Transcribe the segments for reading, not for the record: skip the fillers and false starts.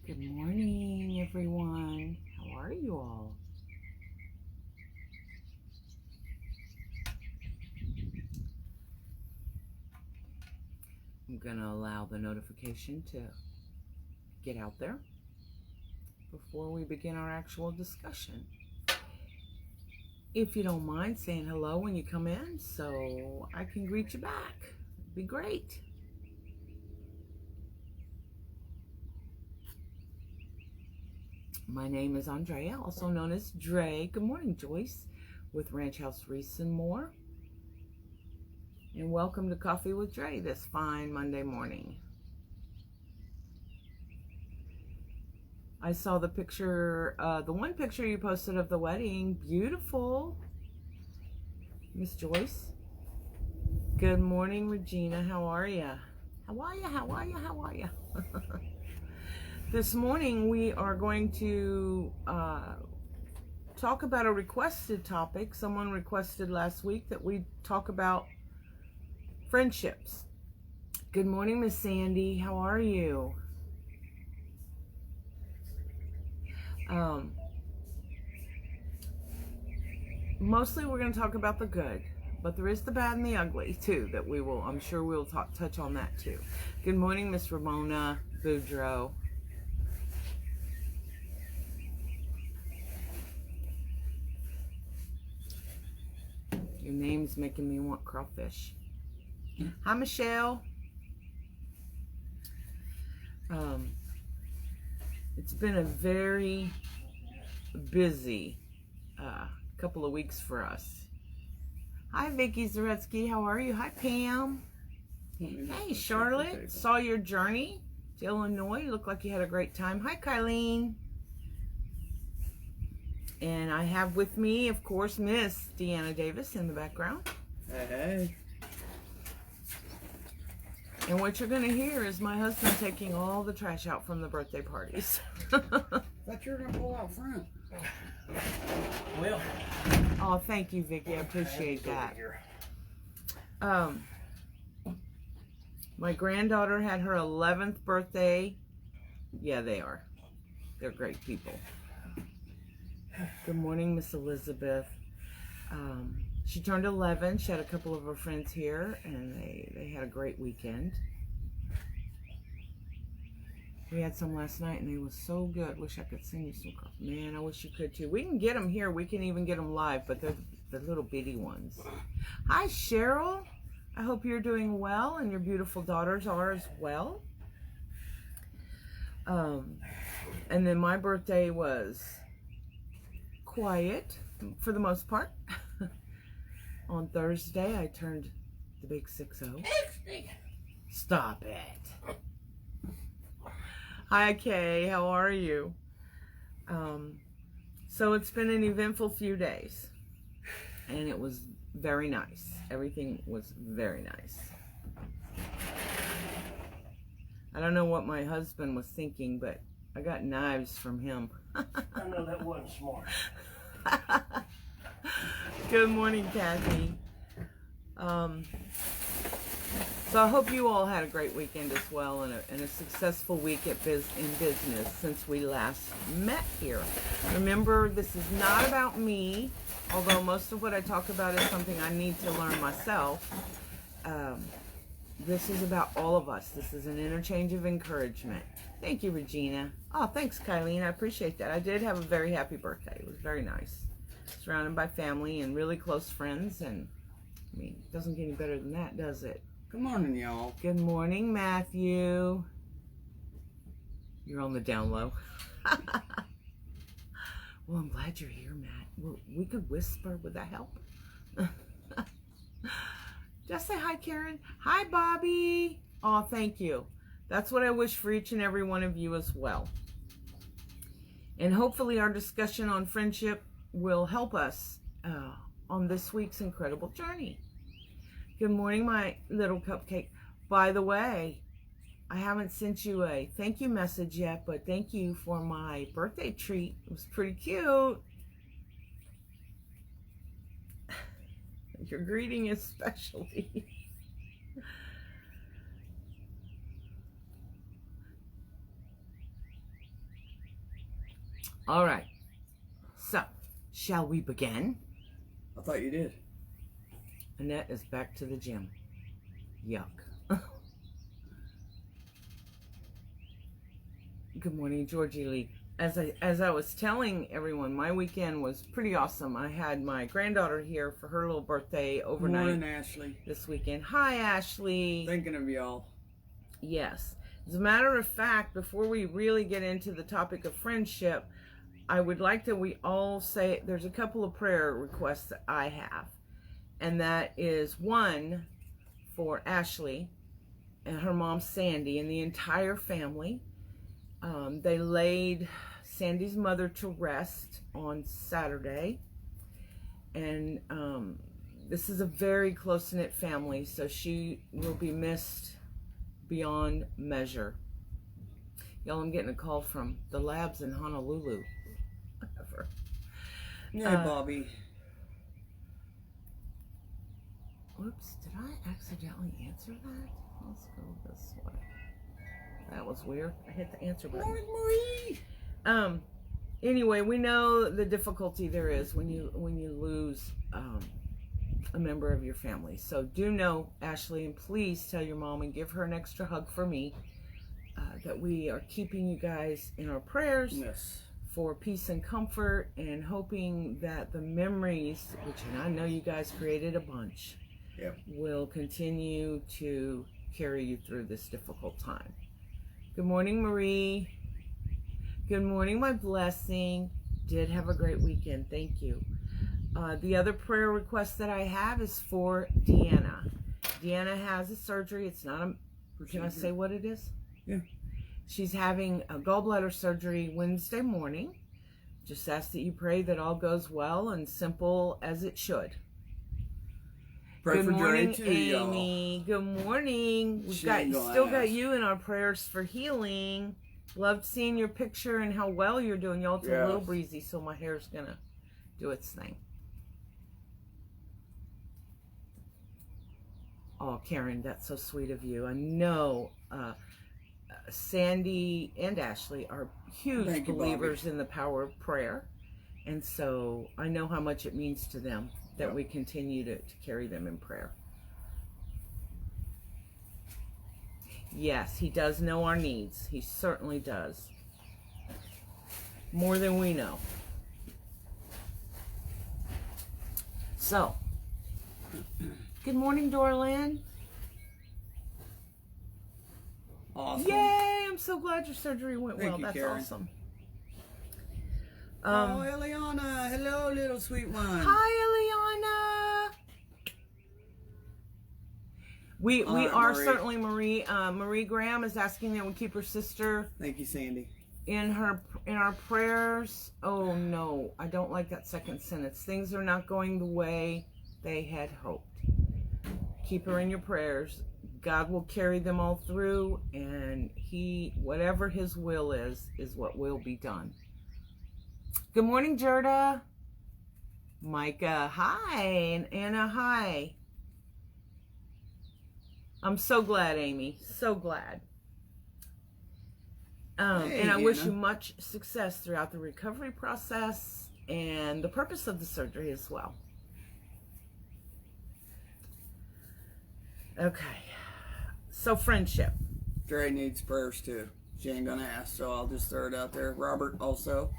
Good morning, everyone. How are you all? I'm going to allow the notification to get out there before we begin our actual discussion. If you don't mind saying hello when you come in so I can greet you back, it'd be great. My name is Drea, also known as Dre. Good morning, Joyce, with Ranch House Reese and more. And welcome to Coffee with Dre this fine Monday morning. I saw the picture, the one picture you posted of the wedding. Beautiful. Miss Joyce. Good morning, Regina. How are you? How are you? How are you? How are you? This morning we are going to talk about a requested topic. Someone requested last week that we talk about friendships. Good morning, Miss Sandy. How are you? Mostly we're going to talk about the good, but there is the bad and the ugly too that we will, I'm sure we'll touch on that too. Good morning, Miss Ramona Boudreaux. Your name's making me want crawfish. Hi, Michelle. It's been a very busy couple of weeks for us. Hi, Vicky Zaretsky. How are you? Hi, Pam. Hey, Charlotte. Saw your journey to Illinois. Looked like you had a great time. Hi, Kylene. And I have with me, of course, Miss Deanna Davis in the background. Hey. And what you're going to hear is my husband taking all the trash out from the birthday parties. Thought you were going to pull out front. Well. Oh, thank you, Vicky. I appreciate that. My granddaughter had her 11th birthday. Yeah, they are. They're great people. Good morning, Miss Elizabeth. She turned 11. She had a couple of her friends here, and they had a great weekend. We had some last night, and they were so good. Wish I could send you some. Man, I wish you could, too. We can get them here. We can even get them live, but they're the little bitty ones. Hi, Cheryl. I hope you're doing well, and your beautiful daughters are as well. And then my birthday was quiet for the most part. On Thursday, I turned the big 6-0. Stop it. Hi, Kay. How are you? So it's been an eventful few days, and it was very nice. Everything was very nice. I don't know what my husband was thinking, but I got knives from him. I know that wasn't smart. Good morning, Kathy. So I hope you all had a great weekend as well, and a successful week in business since we last met here. Remember, this is not about me, although most of what I talk about is something I need to learn myself. This is about all of us. This is an interchange of encouragement. Thank you, Regina. Oh, thanks, Kylene. I appreciate that. I did have a very happy birthday. It was very nice. Surrounded by family and really close friends, and I mean, it doesn't get any better than that, does it? Good morning, y'all. Good morning, Matthew. You're on the down low. Well, I'm glad you're here, Matt. Well, we could whisper. Would that help? Just say hi, Karen. Hi, Bobby. Oh, thank you. That's what I wish for each and every one of you as well. And hopefully our discussion on friendship will help us on this week's incredible journey. Good morning, my little cupcake. By the way, I haven't sent you a thank you message yet, but thank you for my birthday treat. It was pretty cute. Your greeting especially. All right. So, shall we begin? I thought you did. Annette is back to the gym. Yuck. Good morning, Georgie Lee. As I was telling everyone, my weekend was pretty awesome. I had my granddaughter here for her little birthday overnight. Morning, Ashley. This weekend. Hi, Ashley. Thinking of y'all. Yes. As a matter of fact, before we really get into the topic of friendship, I would like that we all say, there's a couple of prayer requests that I have. And that is one for Ashley and her mom, Sandy, and the entire family. They laid Sandy's mother to rest on Saturday. And this is a very close-knit family, so she will be missed beyond measure. Y'all, I'm getting a call from the labs in Honolulu. Whatever. Hey, Bobby. Whoops, did I accidentally answer that? Let's go this way. That was weird. I hit the answer button. Morning, Marie. Anyway, we know the difficulty there is when you lose a member of your family. So do know, Ashley, and please tell your mom and give her an extra hug for me, that we are keeping you guys in our prayers. Yes. For peace and comfort, and hoping that the memories, which I know you guys created a bunch, Yep. will continue to carry you through this difficult time. Good morning, Marie. Good morning, my blessing. Did have a great weekend. Thank you. The other prayer request that I have is for Deanna. Deanna has a surgery. It's not a... Can I say what it is? Yeah. She's having a gallbladder surgery Wednesday morning. Just ask that you pray that all goes well and simple as it should. Pray Good for morning, Drea too, Amy. Good morning. We've still got you in our prayers for healing. Loved seeing your picture and how well you're doing. Y'all, it's a little breezy, so my hair's gonna do its thing. Oh, Karen, that's so sweet of you. I know Sandy and Ashley are huge believers in the power of prayer. And so I know how much it means to them that we continue to carry them in prayer. Yes, he does know our needs. He certainly does. More than we know. So, good morning, Dorland. Awesome. Yay! I'm so glad your surgery went well. Thank you, That's Karen. awesome. Oh, Eliana. Hello, little sweet one. Hi, Eliana. We are Marie. certainly Marie. Marie Graham is asking that we keep her sister Thank you, Sandy. in our prayers. Oh no, I don't like that second sentence. Things are not going the way they had hoped. Keep her in your prayers. God will carry them all through, and whatever his will is what will be done. Good morning, Gerda. Micah, hi. And Anna, hi. I'm so glad, Amy. So glad. Hey, and I wish Anna. you much success throughout the recovery process and the purpose of the surgery as well. Okay. So, friendship. Drea needs prayers too. She ain't gonna ask, so I'll just throw it out there. Robert also.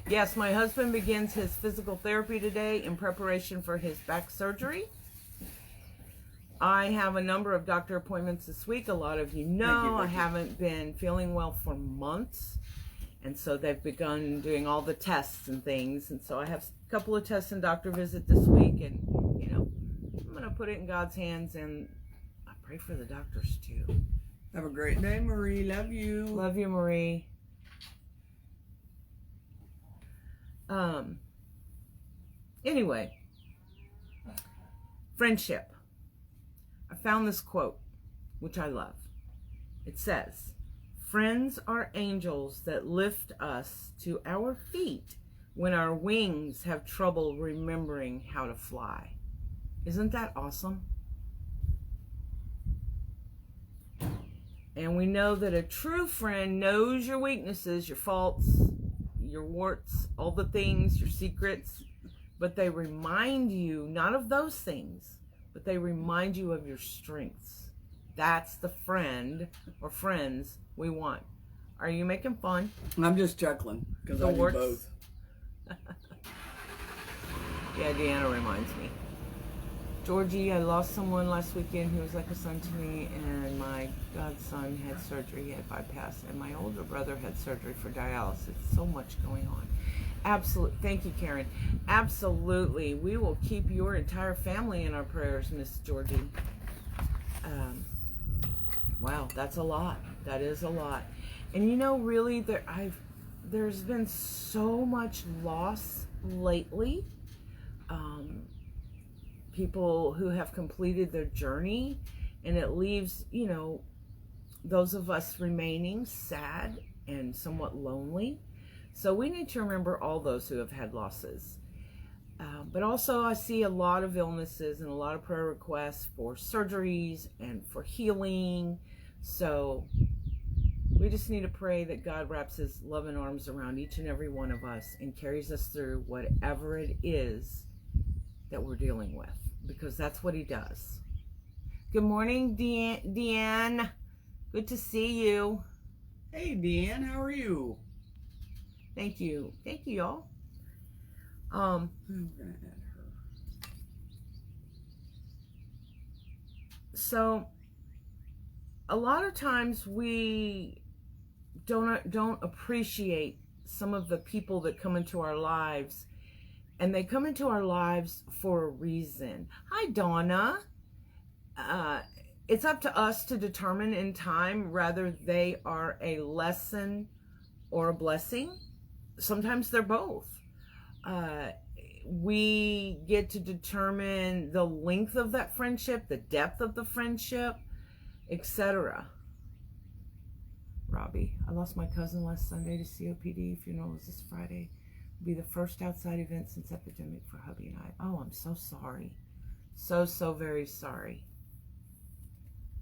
Yes, my husband begins his physical therapy today in preparation for his back surgery. I have a number of doctor appointments this week. A lot of you know I haven't been feeling well for months. And so they've begun doing all the tests and things. And so I have a couple of tests and doctor visit this week. And, you know, I'm going to put it in God's hands. And I pray for the doctors too. Have a great day, Marie. Love you. Love you, Marie. Anyway, friendship. I found this quote, which I love. It says, "Friends are angels that lift us to our feet when our wings have trouble remembering how to fly." Isn't that awesome? And we know that a true friend knows your weaknesses, your faults, your warts, all the things, your secrets, but they remind you not of those things, but they remind you of your strengths. That's the friend or friends we want. Are you making fun? I'm just chuckling because The I do warts? both. Yeah, Deanna reminds me. Georgie, I lost someone last weekend who was like a son to me, and my godson had surgery, he had bypass, and my older brother had surgery for dialysis. So much going on. Absolutely. Thank you, Karen. Absolutely. We will keep your entire family in our prayers, Miss Georgie. Wow, that's a lot. That is a lot. And you know, really, there's been so much loss lately. People who have completed their journey, and it leaves, you know, those of us remaining sad and somewhat lonely. So we need to remember all those who have had losses. But also I see a lot of illnesses and a lot of prayer requests for surgeries and for healing. So we just need to pray that God wraps his loving arms around each and every one of us and carries us through whatever it is that we're dealing with, because that's what he does. Good morning, Deanne. Good to see you. Hey, Deanne, how are you? Thank you. Thank you, y'all. I'm going to add her. So a lot of times we don't appreciate some of the people that come into our lives, and they come into our lives for a reason. Hi, Donna. It's up to us to determine in time whether they are a lesson or a blessing. Sometimes they're both. We get to determine the length of that friendship, the depth of the friendship, etc. Robbie, I lost my cousin last Sunday to COPD. Funeral was this Friday. It'll be the first outside event since epidemic for hubby and I. Oh, I'm so sorry. So very sorry.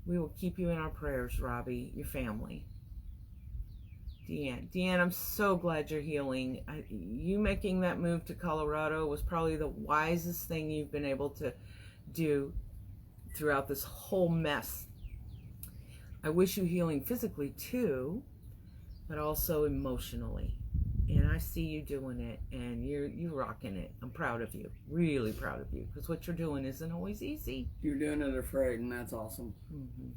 We will keep you in our prayers, Robbie, your family. Deanne, I'm so glad you're healing. You making that move to Colorado was probably the wisest thing you've been able to do throughout this whole mess. I wish you healing physically too, but also emotionally. And I see you doing it, and you're rocking it. I'm proud of you, really proud of you, because what you're doing isn't always easy. You're doing it afraid, and that's awesome. Mm-hmm.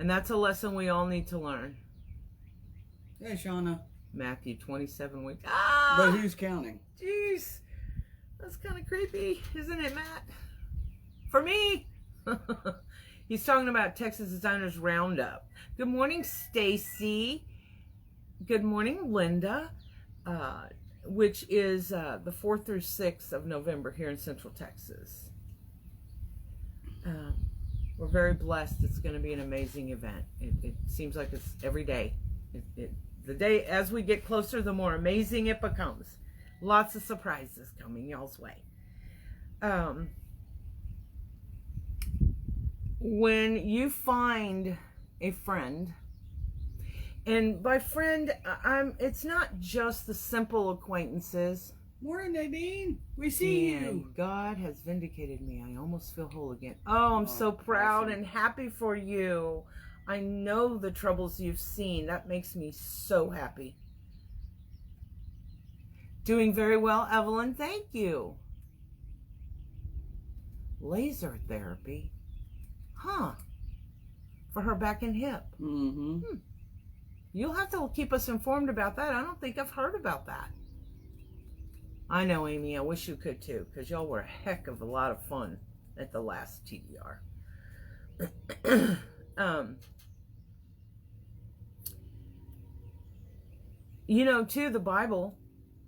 And that's a lesson we all need to learn. Hey, Shauna. Matthew 27 weeks. Ah! But who's counting? Jeez. That's kind of creepy, isn't it, Matt? For me. He's talking about Texas Designers Roundup. Good morning, Stacy. Good morning, Linda. Which is the 4th through 6th of November here in Central Texas. We're very blessed. It's going to be an amazing event. It seems like it's every day. The day as we get closer, the more amazing it becomes. Lots of surprises coming y'all's way. When you find a friend, and by friend, it's not just the simple acquaintances. Morning, Nadine. We see you. God has vindicated me. I almost feel whole again. Oh, I'm so proud and happy for you. I know the troubles you've seen. That makes me so happy. Doing very well, Evelyn. Thank you. Laser therapy. Huh. For her back and hip. Mm-hmm. You'll have to keep us informed about that. I don't think I've heard about that. I know, Amy. I wish you could too, because y'all were a heck of a lot of fun at the last TDR. You know, too, the Bible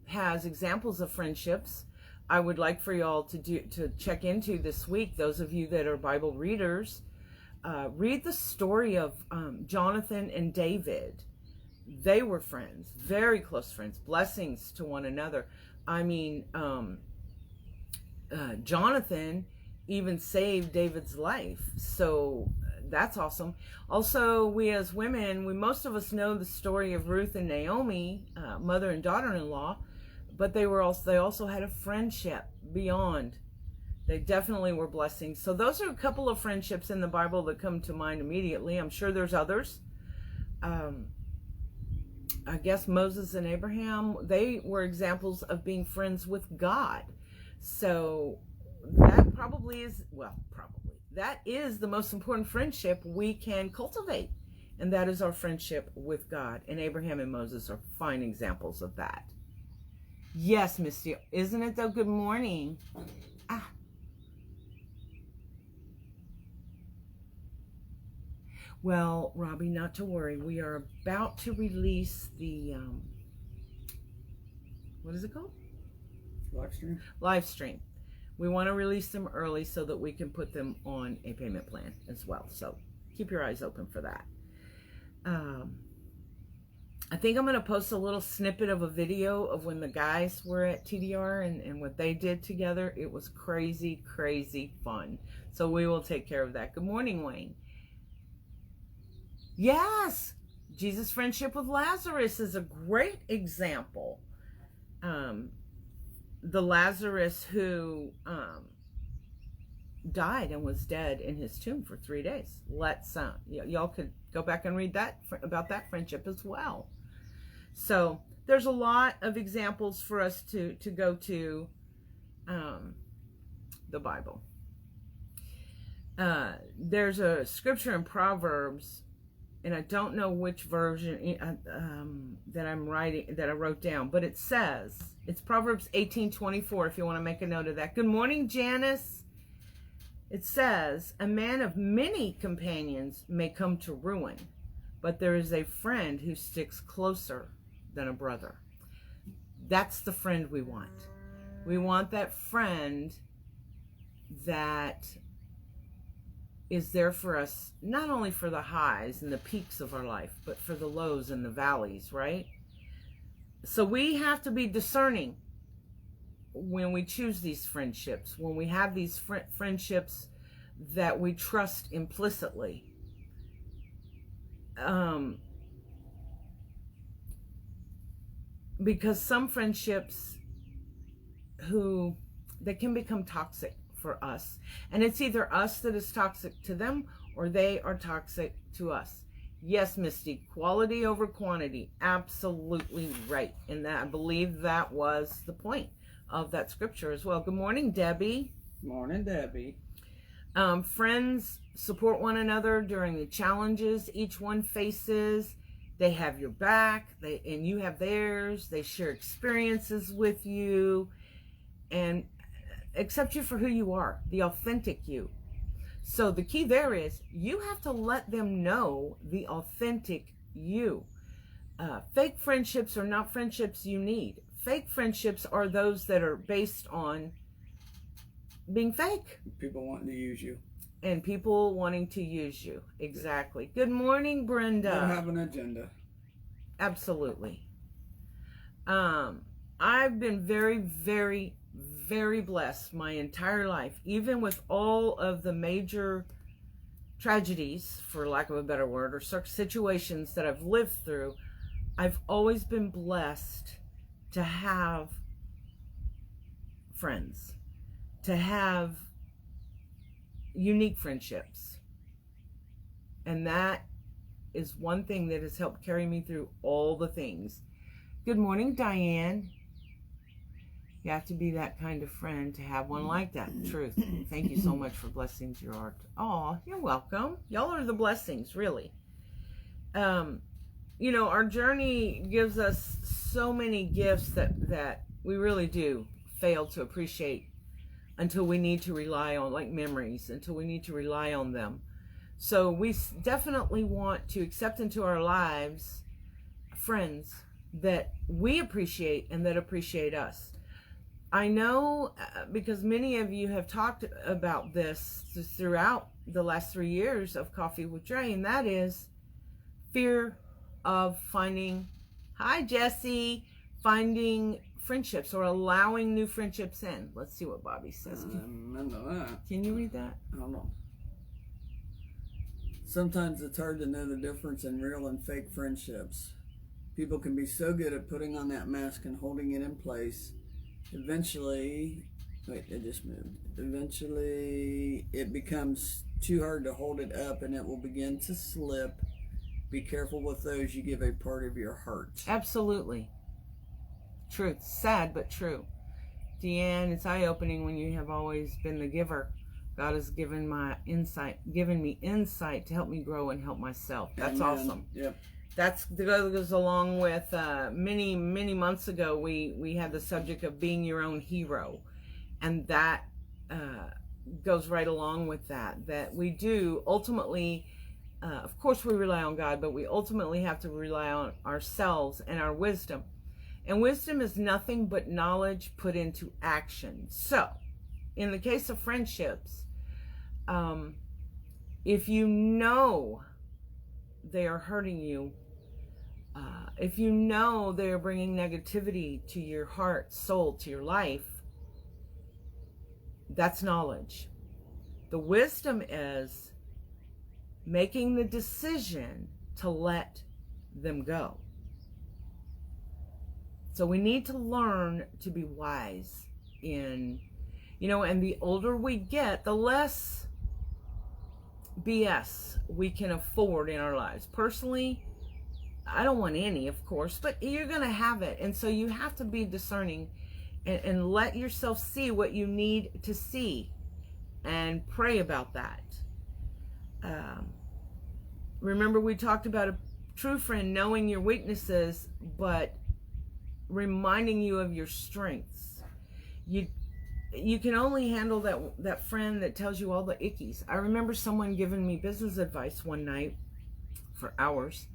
has examples of friendships. I would like for y'all to check into this week. Those of you that are Bible readers, read the story of Jonathan and David. They were friends, very close friends, blessings to one another. I mean, Jonathan even saved David's life. So that's awesome. Also, we as women, most of us know the story of Ruth and Naomi, mother and daughter-in-law, but they also had a friendship beyond. They definitely were blessings. So those are a couple of friendships in the Bible that come to mind immediately. I'm sure there's others. I guess Moses and Abraham, they were examples of being friends with God. So that that is the most important friendship we can cultivate. And that is our friendship with God. And Abraham and Moses are fine examples of that. Yes, Misty, isn't it though? Good morning. Well, Robbie, not to worry. We are about to release the, what is it called? Live stream. We want to release them early so that we can put them on a payment plan as well. So keep your eyes open for that. I think I'm going to post a little snippet of a video of when the guys were at TDR and what they did together. It was crazy, crazy fun. So we will take care of that. Good morning, Wayne. Yes, Jesus' friendship with Lazarus is a great example. The Lazarus who died and was dead in his tomb for 3 days. Y'all could go back and read that about that friendship as well. So there's a lot of examples for us to go to the Bible. There's a scripture in Proverbs, and I don't know which version that I wrote down, but it says, it's Proverbs 18:24 if you want to make a note of that. Good morning, Janice. It says, a man of many companions may come to ruin, but there is a friend who sticks closer than a brother. That's the friend we want. We want that friend that is there for us, not only for the highs and the peaks of our life, but for the lows and the valleys, right? So we have to be discerning when we choose these friendships, when we have these friendships that we trust implicitly. Because some friendships they can become toxic for us, and it's either us that is toxic to them or they are toxic to us. Yes, Misty, quality over quantity, absolutely right. And that, I believe that was the point of that scripture as well. Good morning, Debbie. Morning, Debbie. Friends support one another during the challenges each one faces. They have your back, and you have theirs. They share experiences with you and accept you for who you are, the authentic you. So the key there is you have to let them know the authentic you. Fake friendships are not friendships you need. Fake friendships are those that are based on being fake. People wanting to use you. And people wanting to use you. Exactly. Good morning, Brenda. They have an agenda. Absolutely. I've been very, very, very blessed my entire life, even with all of the major tragedies, for lack of a better word, or situations that I've lived through. I've always been blessed to have friends, to have unique friendships. And that is one thing that has helped carry me through all the things. Good morning, Diane. You have to be that kind of friend to have one like that. Truth. Thank you so much for blessings, your art. Oh, you're welcome. Y'all are the blessings, really. You know, our journey gives us so many gifts that we really do fail to appreciate until we need to rely on, like memories, until we need to rely on them. So we definitely want to accept into our lives friends that we appreciate and that appreciate us. I know because many of you have talked about this throughout the last 3 years of Coffee with Drea, and that is fear of finding, hi Jesse, finding friendships or allowing new friendships in. Let's see what Bobby says. Remember that. Can you read that? I don't know. Sometimes it's hard to know the difference in real and fake friendships. People can be so good at putting on that mask and holding it in place. Eventually, wait, it just moved. Eventually, it becomes too hard to hold it up and it will begin to slip. Be careful with those you give a part of your heart. Absolutely. Truth. Sad, but true. Deanne, it's eye-opening when you have always been the giver. God has given me insight to help me grow and help myself. That's Amen. Awesome. Yep. That goes along with many months ago we had the subject of being your own hero, and that goes right along with that we do ultimately, of course we rely on God, but we ultimately have to rely on ourselves and our wisdom. And wisdom is nothing but knowledge put into action. So in the case of friendships, if you know they are hurting you, if you know they're bringing negativity to your heart, soul, to your life, that's knowledge. The wisdom is making the decision to let them go. So we need to learn to be wise in, and the older we get, the less BS we can afford in our lives. Personally, I don't want any, of course, but you're going to have it. And so you have to be discerning and let yourself see what you need to see and pray about that. Remember, we talked about a true friend knowing your weaknesses, but reminding you of your strengths. You can only handle that friend that tells you all the ickies. I remember someone giving me business advice one night for hours,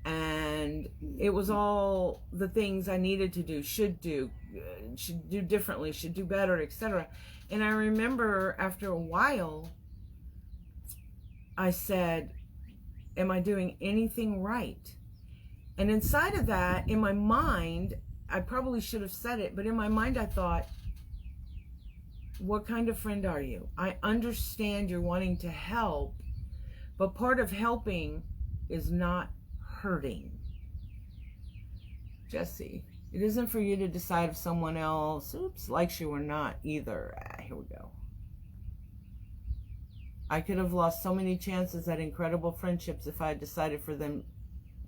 and it was all the things I needed to do, should do differently, should do better, etc. And I remember after a while, I said, am I doing anything right? And inside of that, in my mind, I probably should have said it, but in my mind I thought, what kind of friend are you? I understand you're wanting to help, but part of helping is not hurting. Jesse, it isn't for you to decide if someone else, likes you or not either. Here we go. I could have lost so many chances at incredible friendships if I had decided for them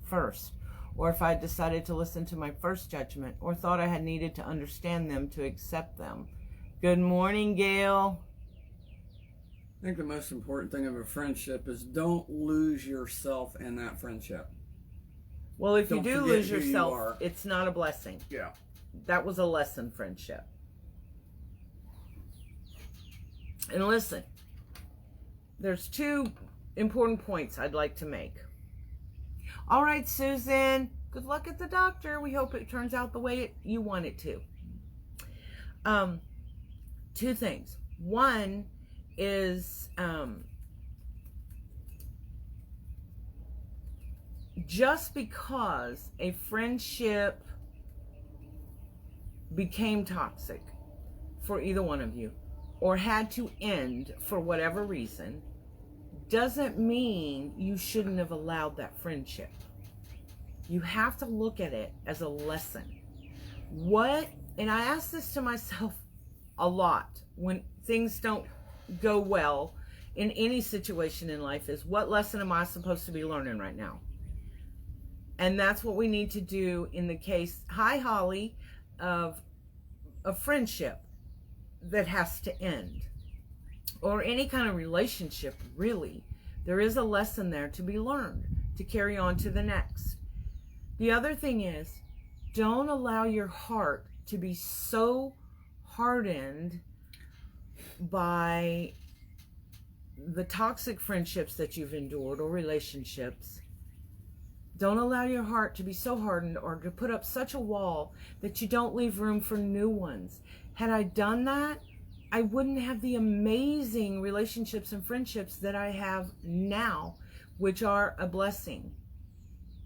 first, or if I had decided to listen to my first judgment, or thought I had needed to understand them to accept them. Good morning, Gail. I think the most important thing of a friendship is don't lose yourself in that friendship. Well, if you Don't do forget lose who you yourself, are. it's not a blessing. Yeah. That was a lesson friendship. And listen, there's two important points I'd like to make. All right, Susan, good luck at the doctor. We hope it turns out the way you want it to. Two things. One is just because a friendship became toxic for either one of you or had to end for whatever reason doesn't mean you shouldn't have allowed that friendship. You have to look at it as a lesson. And I ask this to myself a lot when things don't go well in any situation in life, is what lesson am I supposed to be learning right now? And that's what we need to do in the case, hi Holly, of a friendship that has to end, or any kind of relationship, really. There is a lesson there to be learned to carry on to the next. The other thing is, don't allow your heart to be so hardened by the toxic friendships that you've endured or relationships. Don't allow your heart to be so hardened or to put up such a wall that you don't leave room for new ones. Had I done that, I wouldn't have the amazing relationships and friendships that I have now, which are a blessing.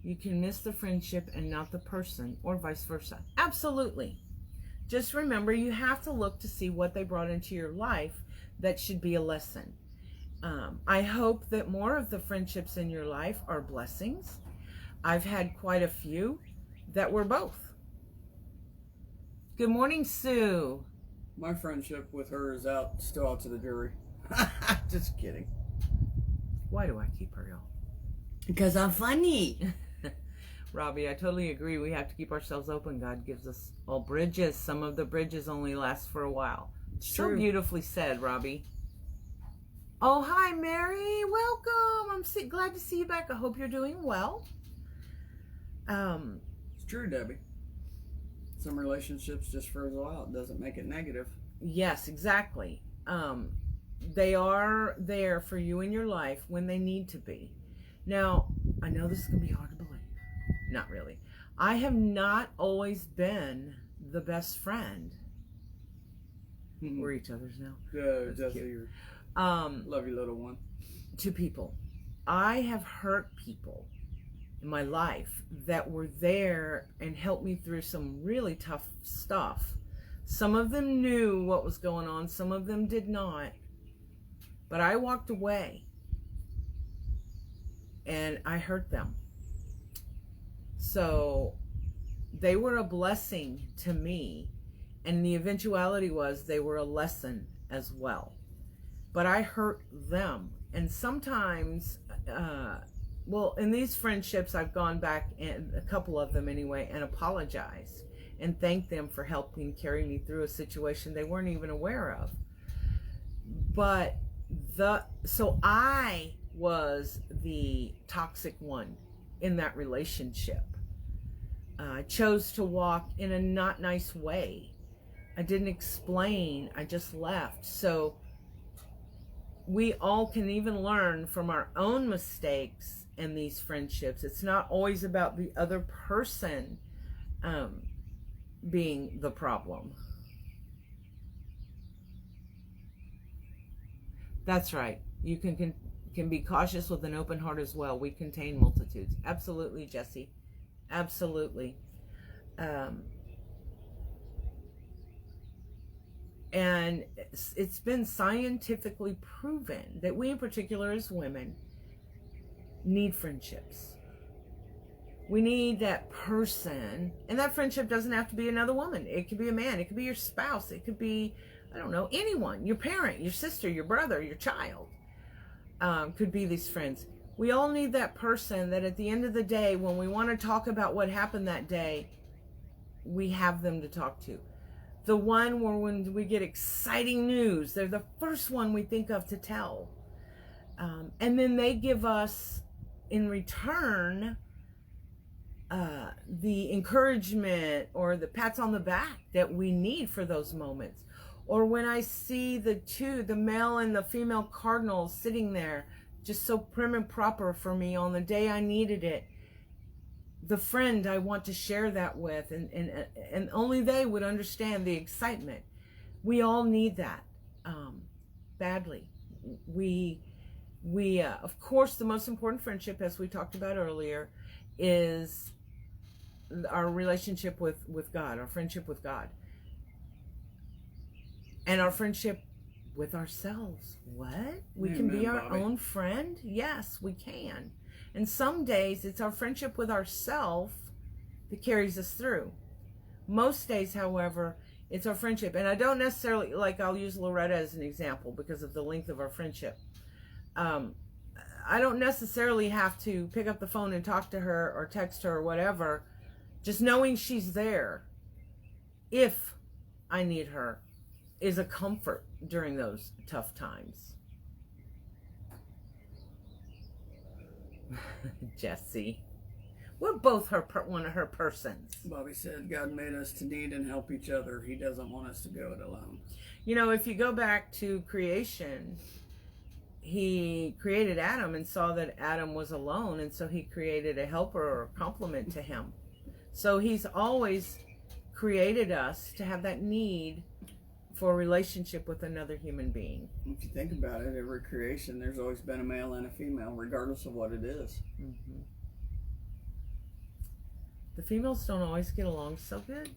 You can miss the friendship and not the person, or vice versa. Absolutely. Just remember, you have to look to see what they brought into your life that should be a lesson. I hope that more of the friendships in your life are blessings. I've had quite a few that were both. Good morning, Sue. My friendship with her is still out to the jury. Just kidding. Why do I keep her, y'all? Because I'm funny. Robbie, I totally agree. We have to keep ourselves open. God gives us all bridges. Some of the bridges only last for a while. So True. beautifully said, Robbie. Oh, hi, Mary. Welcome. I'm glad to see you back. I hope you're doing well. It's true, Debbie. Some relationships just fizzle out. It doesn't make it negative. Yes, exactly. They are there for you in your life when they need to be. Now, I know this is going to be hard to believe. Not really. I have not always been the best friend. Mm-hmm. We're each other's now. Yeah, Jesse. Love you, little one. To people. I have hurt people in my life that were there and helped me through some really tough stuff. Some of them knew what was going on. Some of them did not. But I walked away and I hurt them. So they were a blessing to me. And the eventuality was they were a lesson as well. But I hurt them. And sometimes, in these friendships, I've gone back, and a couple of them anyway, and apologized and thanked them for helping carry me through a situation they weren't even aware of. But so I was the toxic one in that relationship. I chose to walk in a not nice way. I didn't explain. I just left. So we all can even learn from our own mistakes in these friendships. It's not always about the other person being the problem. That's right. You can be cautious with an open heart as well. We contain multitudes. Absolutely, Jesse. Absolutely. And it's been scientifically proven that we, in particular as women, need friendships. We need that person, and that friendship doesn't have to be another woman. It could be a man. It could be your spouse. It could be, I don't know, anyone. Your parent, your sister, your brother, your child could be these friends. We all need that person that at the end of the day, when we want to talk about what happened that day, we have them to talk to. The one where when we get exciting news, they're the first one we think of to tell. And then they give us, in return, the encouragement or the pats on the back that we need for those moments. Or when I see the male and the female cardinals sitting there, just so prim and proper for me on the day I needed it, the friend I want to share that with, and only they would understand the excitement. We all need that badly. We of course, the most important friendship, as we talked about earlier, is our relationship with God, our friendship with God, and our friendship with ourselves. What? We can be our own friend? Yes, we can. And some days it's our friendship with ourselves that carries us through. Most days, however, it's our friendship. And I don't necessarily, I'll use Loretta as an example because of the length of our friendship. I don't necessarily have to pick up the phone and talk to her or text her or whatever. Just knowing she's there, if I need her, is a comfort during those tough times. Jesse, we're both one of her persons. Bobby said God made us to need and help each other. He doesn't want us to go it alone. You know, if you go back to creation, he created Adam and saw that Adam was alone, and so he created a helper or a complement to him. So he's always created us to have that need for a relationship with another human being. If you think about it, every creation, there's always been a male and a female, regardless of what it is. Mm-hmm. The females don't always get along so good.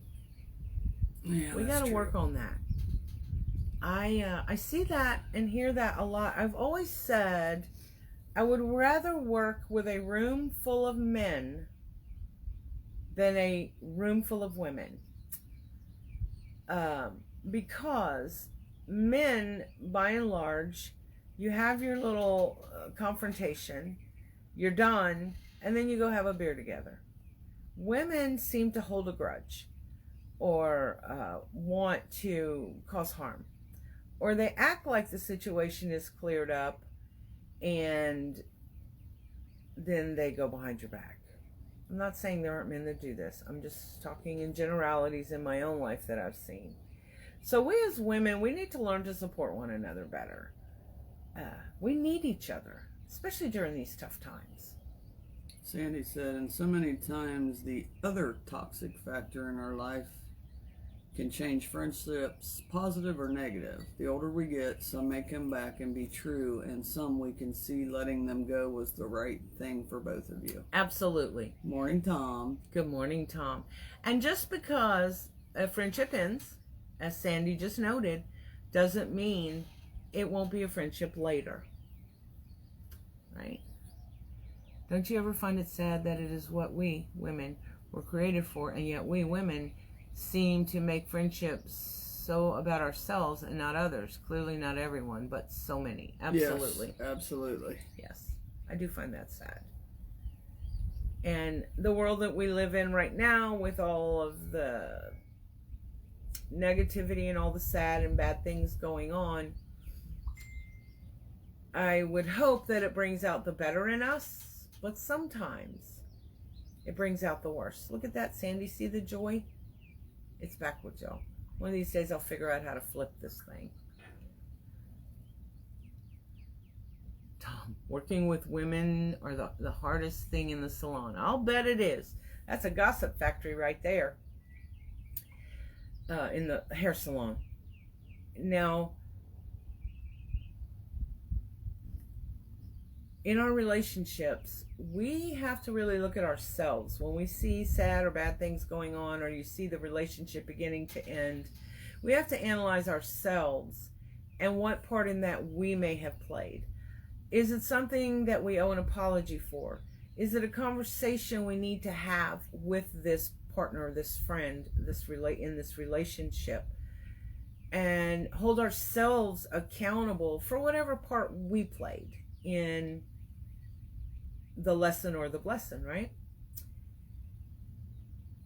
Yeah, we got to work on that. I see that and hear that a lot. I've always said I would rather work with a room full of men than a room full of women. Because men, by and large, you have your little confrontation, you're done, and then you go have a beer together. Women seem to hold a grudge or want to cause harm, or they act like the situation is cleared up and then they go behind your back. I'm not saying there aren't men that do this. I'm just talking in generalities in my own life that I've seen. So we as women, we need to learn to support one another better. We need each other, especially during these tough times. Sandy said, and so many times the other toxic factor in our life can change friendships, positive or negative. The older we get, some may come back and be true, and some we can see letting them go was the right thing for both of you. Absolutely. Morning, Tom. Good morning, Tom. And just because a friendship ends, as Sandy just noted, doesn't mean it won't be a friendship later. Right? Don't you ever find it sad that it is what we women were created for, and yet we women seem to make friendships so about ourselves and not others? Clearly not everyone, but so many. Absolutely. Yes, absolutely. Yes, I do find that sad. And the world that we live in right now, with all of the negativity and all the sad and bad things going on, I would hope that it brings out the better in us, but sometimes it brings out the worst. Look at that, Sandy. See the joy? It's backwards, y'all. One of these days I'll figure out how to flip this thing. Tom, working with women are the hardest thing in the salon. I'll bet it is. That's a gossip factory right there. In the hair salon. Now, in our relationships, we have to really look at ourselves. When we see sad or bad things going on, or you see the relationship beginning to end, we have to analyze ourselves and what part in that we may have played. Is it something that we owe an apology for? Is it a conversation we need to have with this partner, this friend, in this relationship, and hold ourselves accountable for whatever part we played in the lesson or the blessing, right?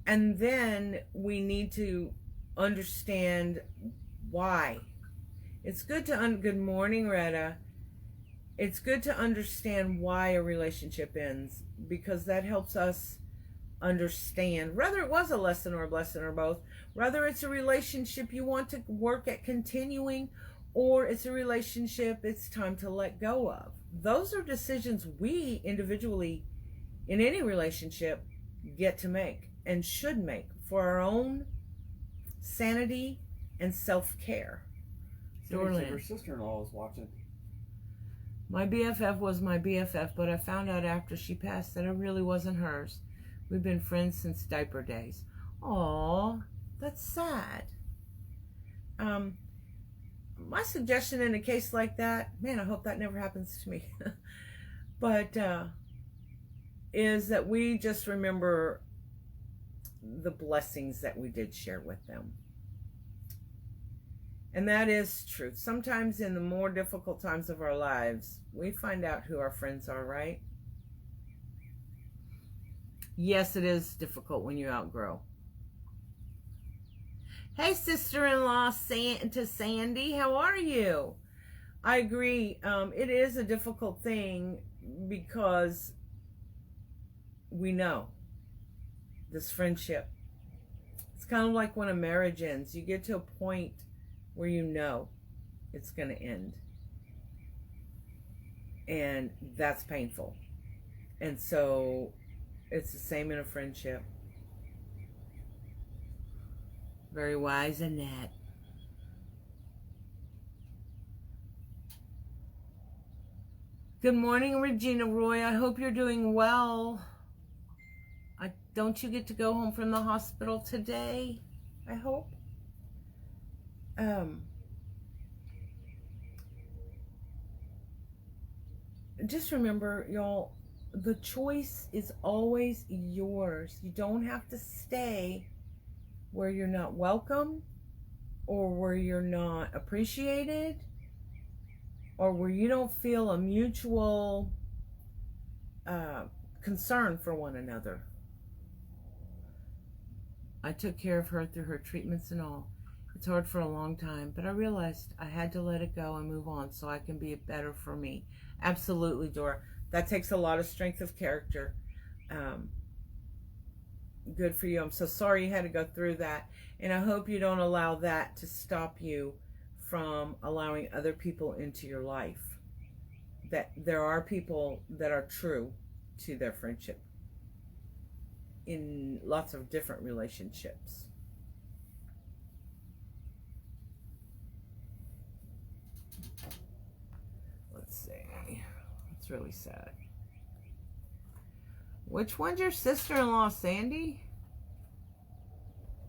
And then we need to understand why. It's good to good morning, Retta. It's good to understand why a relationship ends, because that helps us understand, whether it was a lesson or a blessing or both, whether it's a relationship you want to work at continuing, or it's a relationship it's time to let go of. Those are decisions we individually in any relationship get to make and should make for our own sanity and self-care. Her sister-in-law was watching. My BFF was my BFF, but I found out after she passed that it really wasn't hers. We've been friends since diaper days. Aw, that's sad. My suggestion in a case like that, man, I hope that never happens to me, but is that we just remember the blessings that we did share with them. And that is truth. Sometimes in the more difficult times of our lives, we find out who our friends are, right? Yes, it is difficult when you outgrow. Hey, sister-in-law to Sandy, how are you? I agree. It is a difficult thing because we know this friendship. It's kind of like when a marriage ends. You get to a point where you know it's going to end. And that's painful. And so it's the same in a friendship. Very wise, Annette. Good morning, Regina Roy. I hope you're doing well. Don't you get to go home from the hospital today? I hope. just remember, y'all, the choice is always yours. You don't have to stay where you're not welcome, or where you're not appreciated, or where you don't feel a mutual concern for one another. I took care of her through her treatments and all. It's hard for a long time, but I realized I had to let it go and move on so I can be better for me. Absolutely, Dora. That takes a lot of strength of character. Good for you. I'm so sorry you had to go through that. And I hope you don't allow that to stop you from allowing other people into your life. That there are people that are true to their friendship in lots of different relationships. Let's see. It's really sad. Which one's your sister-in-law, Sandy?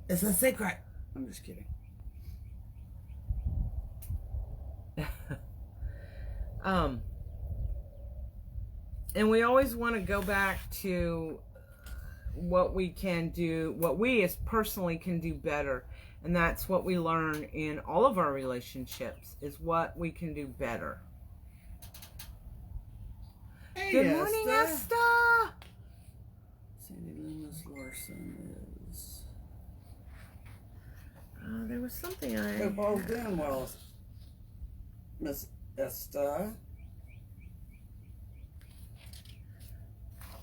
It's a secret. I'm just kidding. And we always want to go back to what we can do, what we as personally can do better. And that's what we learn in all of our relationships, is what we can do better. Hey, Good morning, Esther. Sandy Loomis Larson is... There was something I... Hope all's doing well, Miss Esther.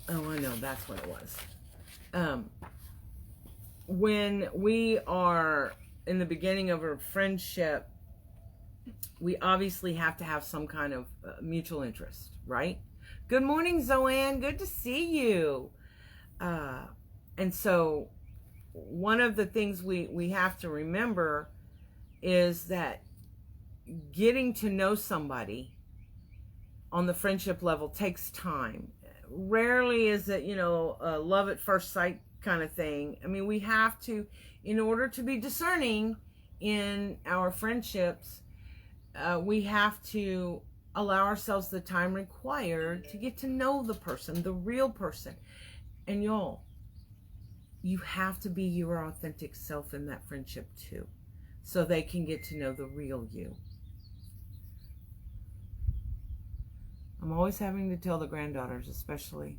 Oh, I know. That's what it was. When we are in the beginning of a friendship, we obviously have to have some kind of mutual interest, right? Good morning, Zoanne. Good to see you. And so one of the things we have to remember is that getting to know somebody on the friendship level takes time. Rarely is it, a love at first sight kind of thing. I mean, we have to, in order to be discerning in our friendships, we have to allow ourselves the time required to get to know the person, the real person. And y'all, you have to be your authentic self in that friendship too, so they can get to know the real you. I'm always having to tell the granddaughters, especially,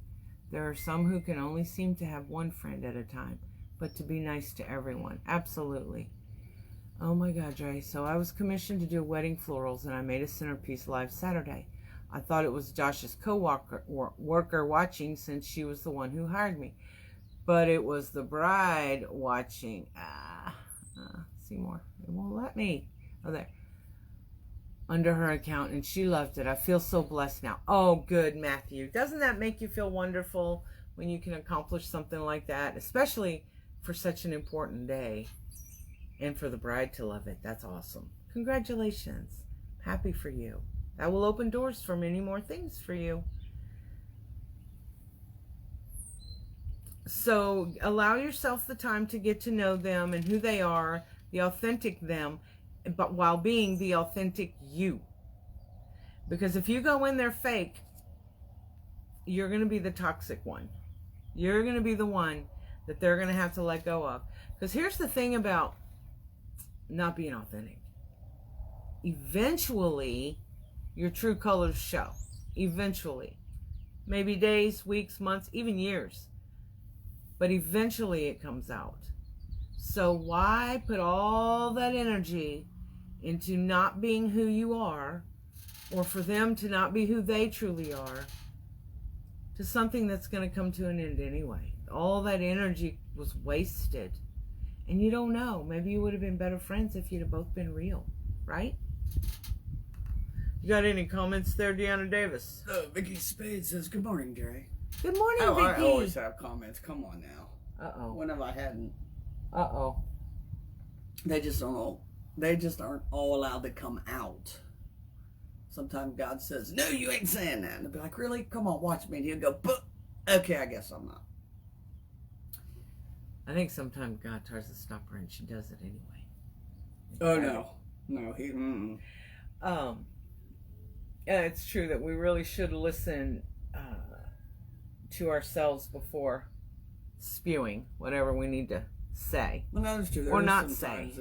there are some who can only seem to have one friend at a time, but to be nice to everyone. Absolutely. Oh my God, Dre. So I was commissioned to do wedding florals, and I made a centerpiece live Saturday. I thought it was Josh's co-worker watching, since she was the one who hired me. But it was the bride watching. See more. It won't let me. Oh, there. Under her account, and she loved it. I feel so blessed now. Oh, good, Matthew. Doesn't that make you feel wonderful when you can accomplish something like that, especially for such an important day, and for the bride to love it? That's awesome. Congratulations. Happy for you. That will open doors for many more things for you. So allow yourself the time to get to know them and who they are, the authentic them, but while being the authentic you. Because if you go in there fake, you're going to be the toxic one. You're going to be the one that they're going to have to let go of. Because here's the thing about not being authentic. Eventually, your true colors show. Eventually. Maybe days, weeks, months, even years. But eventually it comes out. So why put all that energy into not being who you are, or for them to not be who they truly are, to something that's going to come to an end anyway? All that energy was wasted. And you don't know. Maybe you would have been better friends if you'd have both been real, right? You got any comments there, Deanna Davis? Vicky Spade says, good morning, Dre. Good morning, Oh, Vicky. I always have comments. Come on now. Uh-oh. When have I hadn't? Uh-oh. They just aren't all allowed to come out. Sometimes God says, no, you ain't saying that. And they'll be like, really? Come on, watch me. And he'll go, but okay, I guess I'm not. I think sometimes God tries to stop her and she does it anyway. Oh, no. No, he, it's true that we really should listen to ourselves before spewing whatever we need to say. Well, no, that's true. Or not say.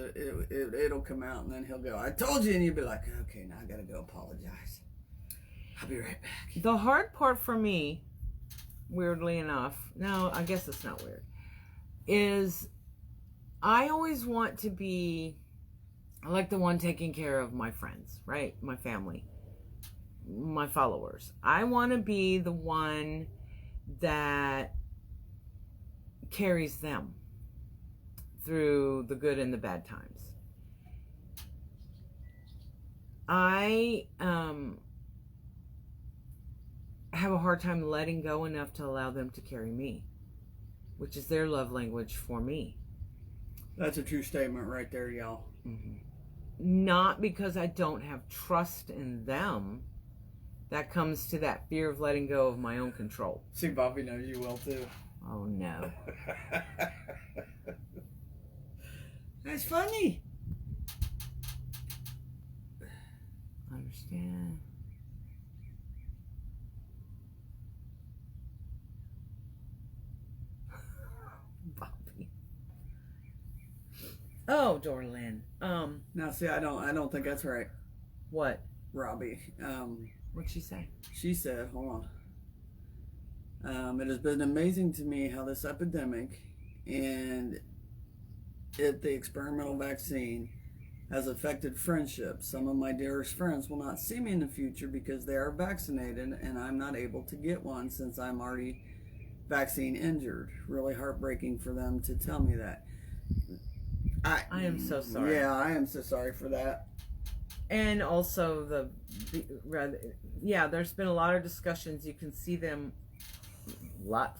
It'll come out, and then he'll go, "I told you," and you'll be like, "Okay, now I gotta go apologize. I'll be right back." The hard part for me, weirdly enough, no, I guess it's not weird, is I always want to be like the one taking care of my friends, right? My family, my followers. I want to be the one that carries them through the good and the bad times. I have a hard time letting go enough to allow them to carry me, which is their love language for me. That's a true statement right there, y'all. Mm-hmm. Not because I don't have trust in them. That comes to that fear of letting go of my own control. See, Bobby knows you well too. Oh no. That's funny. I understand. Bobby. Oh, Dorlin. Now, see, I don't think that's right, What? Robbie. What'd she say? She said, hold on. It has been amazing to me how this epidemic and the experimental vaccine has affected friendships. Some of my dearest friends will not see me in the future because they are vaccinated and I'm not able to get one since I'm already vaccine injured. Really heartbreaking for them to tell me that. I am so sorry. Yeah, I am so sorry for that. And also there's been a lot of discussions. You can see them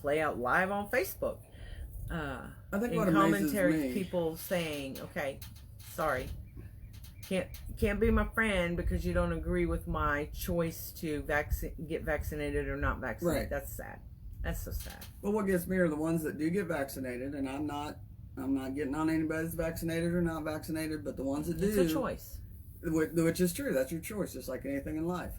play out live on Facebook. I think in what amazes commentaries, me, people saying, "Okay, sorry, can't be my friend because you don't agree with my choice to get vaccinated or not vaccinated." Right. That's sad. That's so sad. but what gets me are the ones that do get vaccinated, and I'm not getting on anybody that's vaccinated or not vaccinated, but the ones that do, It's a choice. which is true. That's your choice, just like anything in life.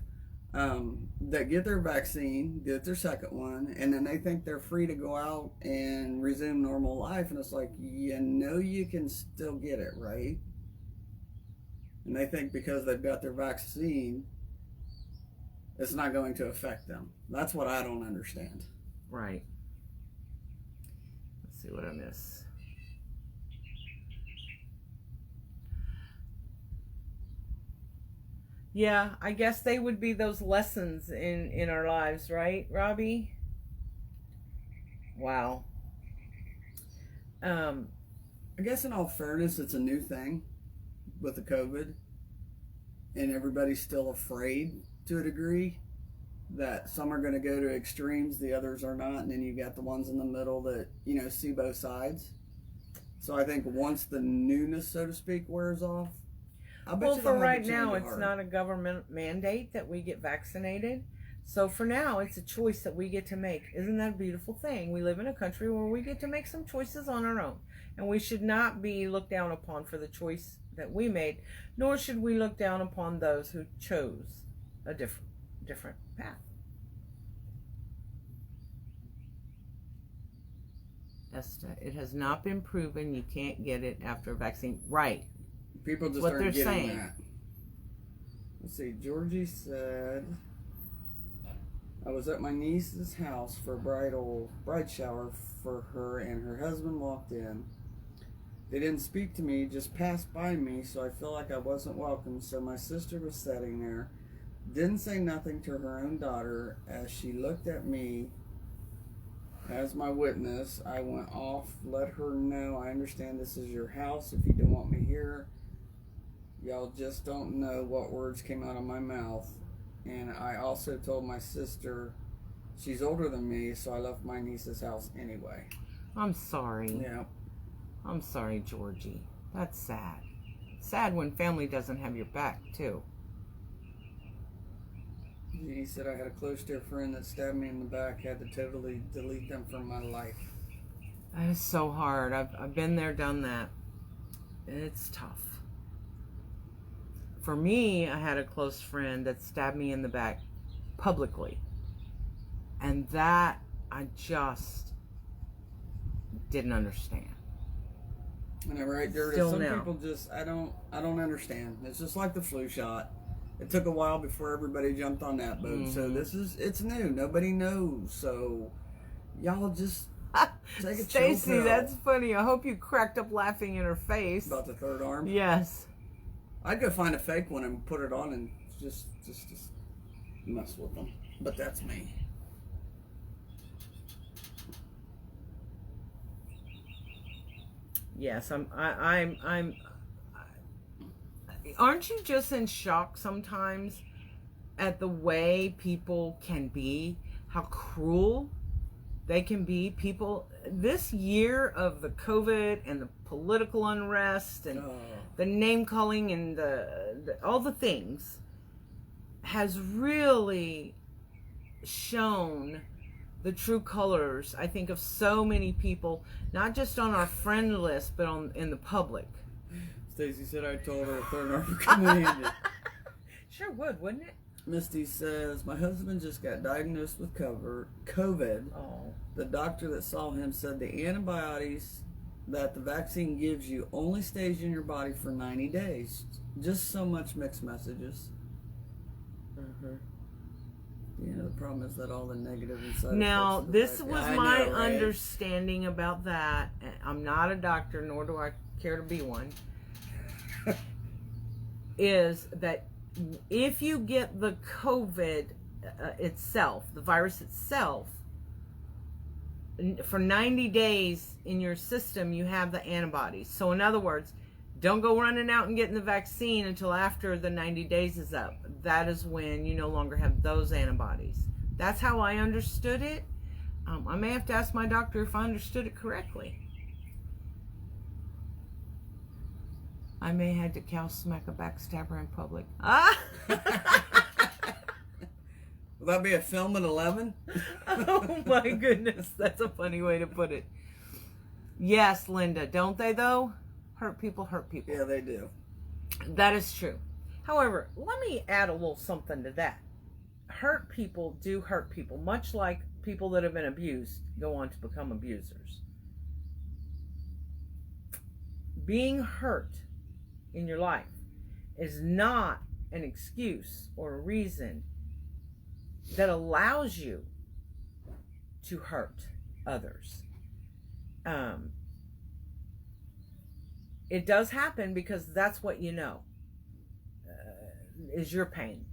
That get their vaccine, get their second one, and then they think they're free to go out and resume normal life, and it's like, you can still get it, right? And they think because they've got their vaccine, it's not going to affect them. That's what I don't understand. Right. Let's see what I miss. Yeah, I guess they would be those lessons in our lives, right, Robbie? Wow. I guess in all fairness, it's a new thing with the COVID, and everybody's still afraid to a degree that some are going to go to extremes, the others are not, and then you got the ones in the middle that, see both sides. So I think once the newness, so to speak, wears off, Well, for right now, it's not a government mandate that we get vaccinated. So for now, it's a choice that we get to make. Isn't that a beautiful thing? We live in a country where we get to make some choices on our own. And we should not be looked down upon for the choice that we made, nor should we look down upon those who chose a different path. Esther, it has not been proven you can't get it after a vaccine. Right. People just what aren't they're getting saying. that. Let's see. Georgie said, I was at my niece's house for a bride shower for her, and her husband walked in. They didn't speak to me, just passed by me, so I feel like I wasn't welcome. So my sister was sitting there, didn't say nothing to her own daughter. As she looked at me as my witness, I went off, let her know I understand this is your house. If you don't want me here, y'all just don't know what words came out of my mouth. And I also told my sister she's older than me, so I left my niece's house anyway. I'm sorry. Yeah. I'm sorry, Georgie. That's sad. Sad when family doesn't have your back, too. He said I had a close dear friend that stabbed me in the back, had to totally delete them from my life. That is so hard. I've been there, done that. It's tough. for me, I had a close friend that stabbed me in the back publicly. And that I just didn't understand. And I'm right there. Still Some now. people just I don't understand. It's just like the flu shot. It took a while before everybody jumped on that boat. So it's new. Nobody knows. So y'all just take a chill Stacy, pill. that's funny. I hope you cracked up laughing in her face. About the third arm. Yes. I'd go find a fake one and put it on and just mess with them. But that's me. Yes, aren't you just in shock sometimes at the way people can be, how cruel they can be? People, this year of the COVID and the political unrest and the name calling and the all the things has really shown the true colors, I think, of so many people, not just on our friend list, but in the public. Stacy said I told her a third arm would come in handy. Sure would, wouldn't it? Misty says, my husband just got diagnosed with COVID. Oh. The doctor that saw him said the antibodies that the vaccine gives you only stays in your body for 90 days. Just so much mixed messages. Mm-hmm. You know, the problem is that all the negative and side Now, effects of the this vaccine- was I my know, right? understanding about that. I'm not a doctor, nor do I care to be one. Is that if you get the COVID itself, the virus itself, for 90 days in your system, you have the antibodies. So in other words, don't go running out and getting the vaccine until after the 90 days is up. That is when you no longer have those antibodies. That's how I understood it. I may have to ask my doctor if I understood it correctly. I may have had to cow smack a backstabber in public. Ah! Will that be a film at 11? Oh my goodness, that's a funny way to put it. Yes, Linda, don't they though? Hurt people hurt people. Yeah, they do. That is true. However, let me add a little something to that. Hurt people do hurt people, much like people that have been abused go on to become abusers. Being hurt in your life is not an excuse or a reason that allows you to hurt others. It does happen because that's what you know is your pain.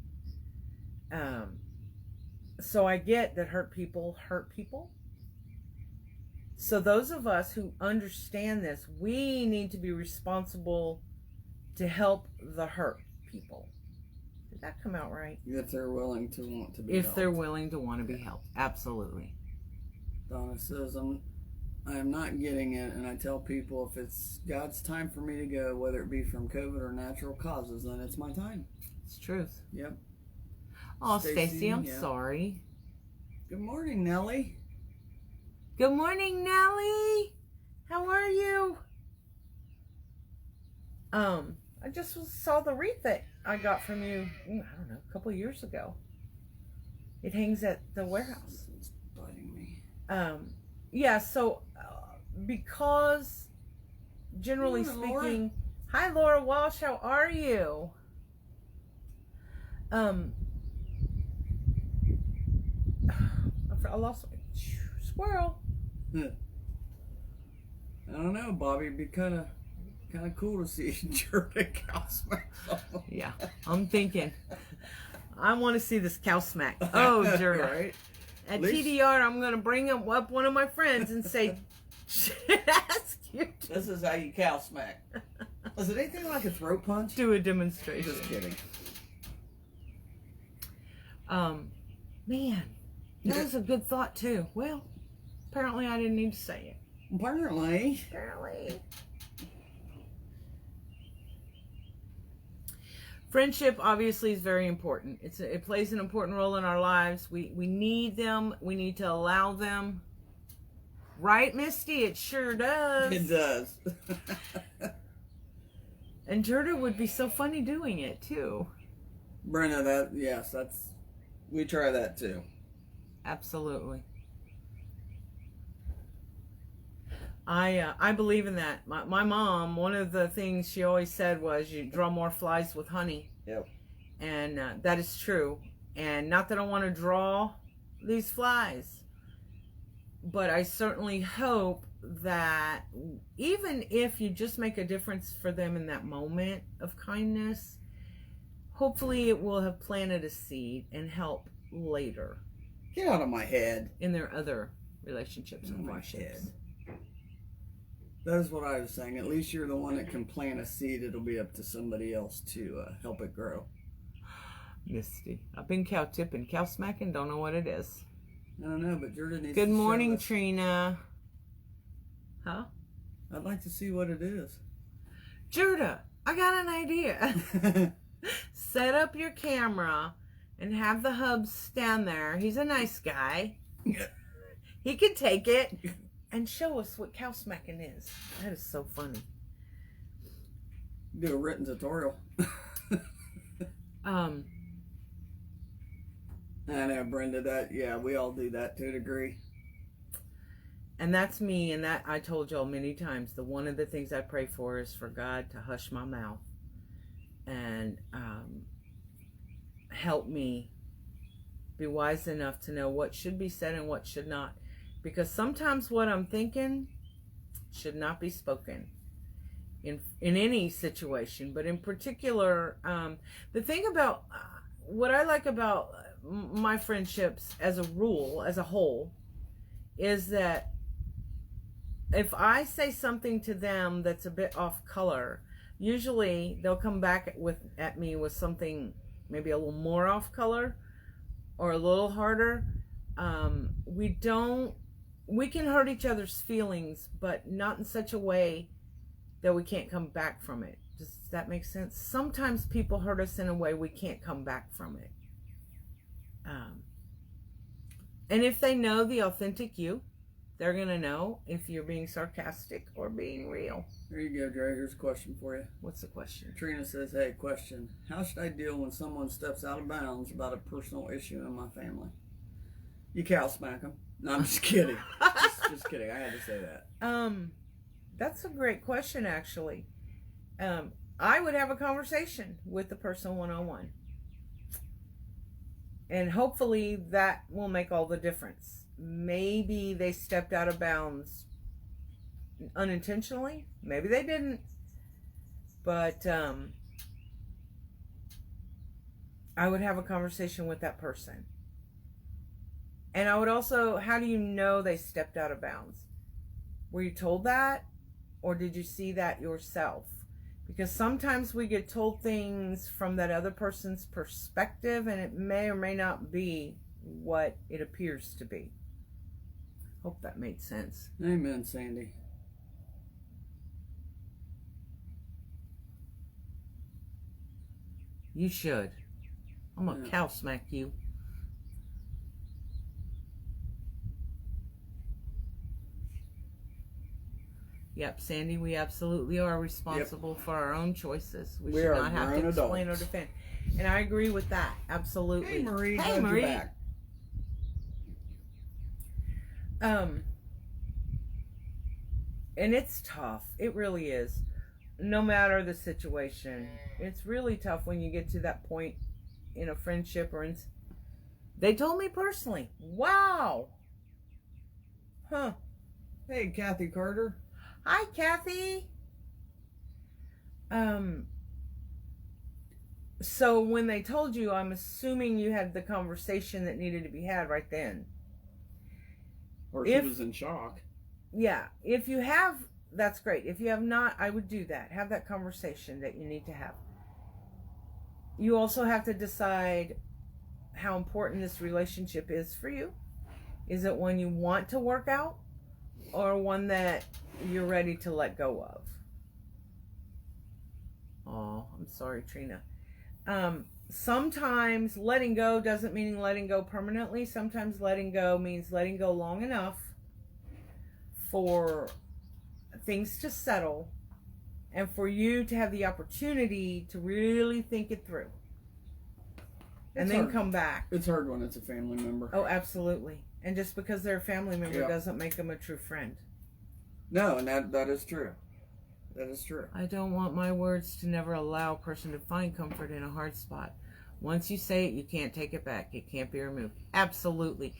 So I get that hurt people hurt people. So those of us who understand this, we need to be responsible to help the hurt people. Did that come out right? If they're willing to want to be If helped. they're willing to want to be helped. Absolutely. Donna says, I am not getting it, and I tell people if it's God's time for me to go, whether it be from COVID or natural causes, then it's my time. It's truth. Yep. Oh, Stacy, Stacy, I'm yeah. sorry. Good morning, Nellie. Good morning, Nellie. How are you? I just saw the wreath that I got from you, I don't know, a couple of years ago. It hangs at the warehouse. It's biting me. Yeah, so because generally Good morning, speaking, hi Laura Walsh, how are you? I lost squirrel. I don't know, Bobby. It'd be kind of cool to see jerk a cow smack someone. Yeah, I'm thinking. I want to see this cow smack. Oh, Jerry. Right? At least- TDR, I'm going to bring up one of my friends and say, that's cute. This is how you cow smack. Was it anything like a throat punch? Do a demonstration. Just kidding. Man, that was a good thought too. Well, apparently I didn't need to say it. Apparently. Friendship obviously is very important. It plays an important role in our lives. We need them. We need to allow them. Right, Misty? It sure does. It does. And Gerda would be so funny doing it too. Brenda, we try that too. Absolutely. I believe in that. My mom, one of the things she always said was, you draw more flies with honey. Yep. And that is true. And not that I want to draw these flies, but I certainly hope that even if you just make a difference for them in that moment of kindness, hopefully it will have planted a seed and help later. Get out of my head. In their other relationships and my friendships. head. That is what I was saying. At least you're the one that can plant a seed. It'll be up to somebody else to help it grow. Misty. I've been cow tipping, cow smacking, don't know what it is. I don't know, but Jordan needs Good to morning, show us. Trina. Huh? I'd like to see what it is. Gerda, I got an idea. Set up your camera and have the hub stand there. He's a nice guy. He can take it and show us what cow smacking is. That is so funny. Do a written tutorial. I know, Brenda, we all do that to a degree. And that's me, and that I told y'all many times, one of the things I pray for is for God to hush my mouth and help me be wise enough to know what should be said and what should not. Because sometimes what I'm thinking should not be spoken in any situation. But in particular, the thing about what I like about my friendships as a rule, as a whole, is that if I say something to them that's a bit off color, usually they'll come back at me with something maybe a little more off color or a little harder. We can hurt each other's feelings, but not in such a way that we can't come back from it. Does that make sense? Sometimes people hurt us in a way we can't come back from it. And if they know the authentic you, they're going to know if you're being sarcastic or being real. There you go, Dre. Here's a question for you. What's the question? Trina says, hey, question. How should I deal when someone steps out of bounds about a personal issue in my family? You cow smack them. No, I'm just kidding. just kidding. I had to say that. That's a great question, actually. I would have a conversation with the person one-on-one. And hopefully that will make all the difference. Maybe they stepped out of bounds unintentionally. Maybe they didn't. But I would have a conversation with that person. And I would also, how do you know they stepped out of bounds? Were you told that? Or did you see that yourself? Because sometimes we get told things from that other person's perspective, and it may or may not be what it appears to be. Hope that made sense. Amen, Sandy. You should. I'm gonna cow smack you. Yep, Sandy, we absolutely are responsible for our own choices. We should not have to explain or defend. And I agree with that. Absolutely. Hey, Marie. Hey, Marie. Back. And it's tough. It really is. No matter the situation. It's really tough when you get to that point in a friendship or in... They told me personally. Wow. Huh. Hey, Kathy Carter. Hi, Kathy. So when they told you, I'm assuming you had the conversation that needed to be had right then. Or she was in shock. Yeah. If you have, that's great. If you have not, I would do that. Have that conversation that you need to have. You also have to decide how important this relationship is for you. Is it one you want to work out? Or one that you're ready to let go of? Oh, I'm sorry, Trina. Sometimes letting go doesn't mean letting go permanently. Sometimes letting go means letting go long enough for things to settle and for you to have the opportunity to really think it through. And It's then hard. come back. It's hard when it's a family member. Oh, absolutely. And just because they're a family member Yeah. doesn't make them a true friend. No, and that is true. That is true. I don't want my words to never allow a person to find comfort in a hard spot. Once you say it, you can't take it back. It can't be removed. Absolutely.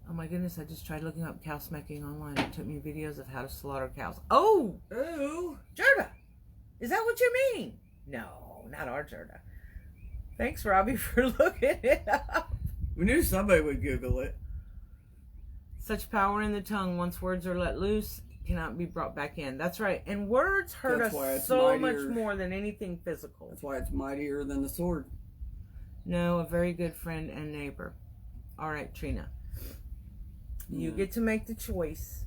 Oh my goodness, I just tried looking up cow smacking online. It took me videos of how to slaughter cows. Oh! Ooh. Gerda! Is that what you mean? No, not our Gerda. Thanks, Robbie, for looking it up. We knew somebody would Google it. Such power in the tongue, once words are let loose, cannot be brought back in. That's right. And words hurt That's why us it's so mightier. much more than anything physical. That's why it's mightier than the sword. No, a very good friend and neighbor. All right, Trina. You get to make the choice.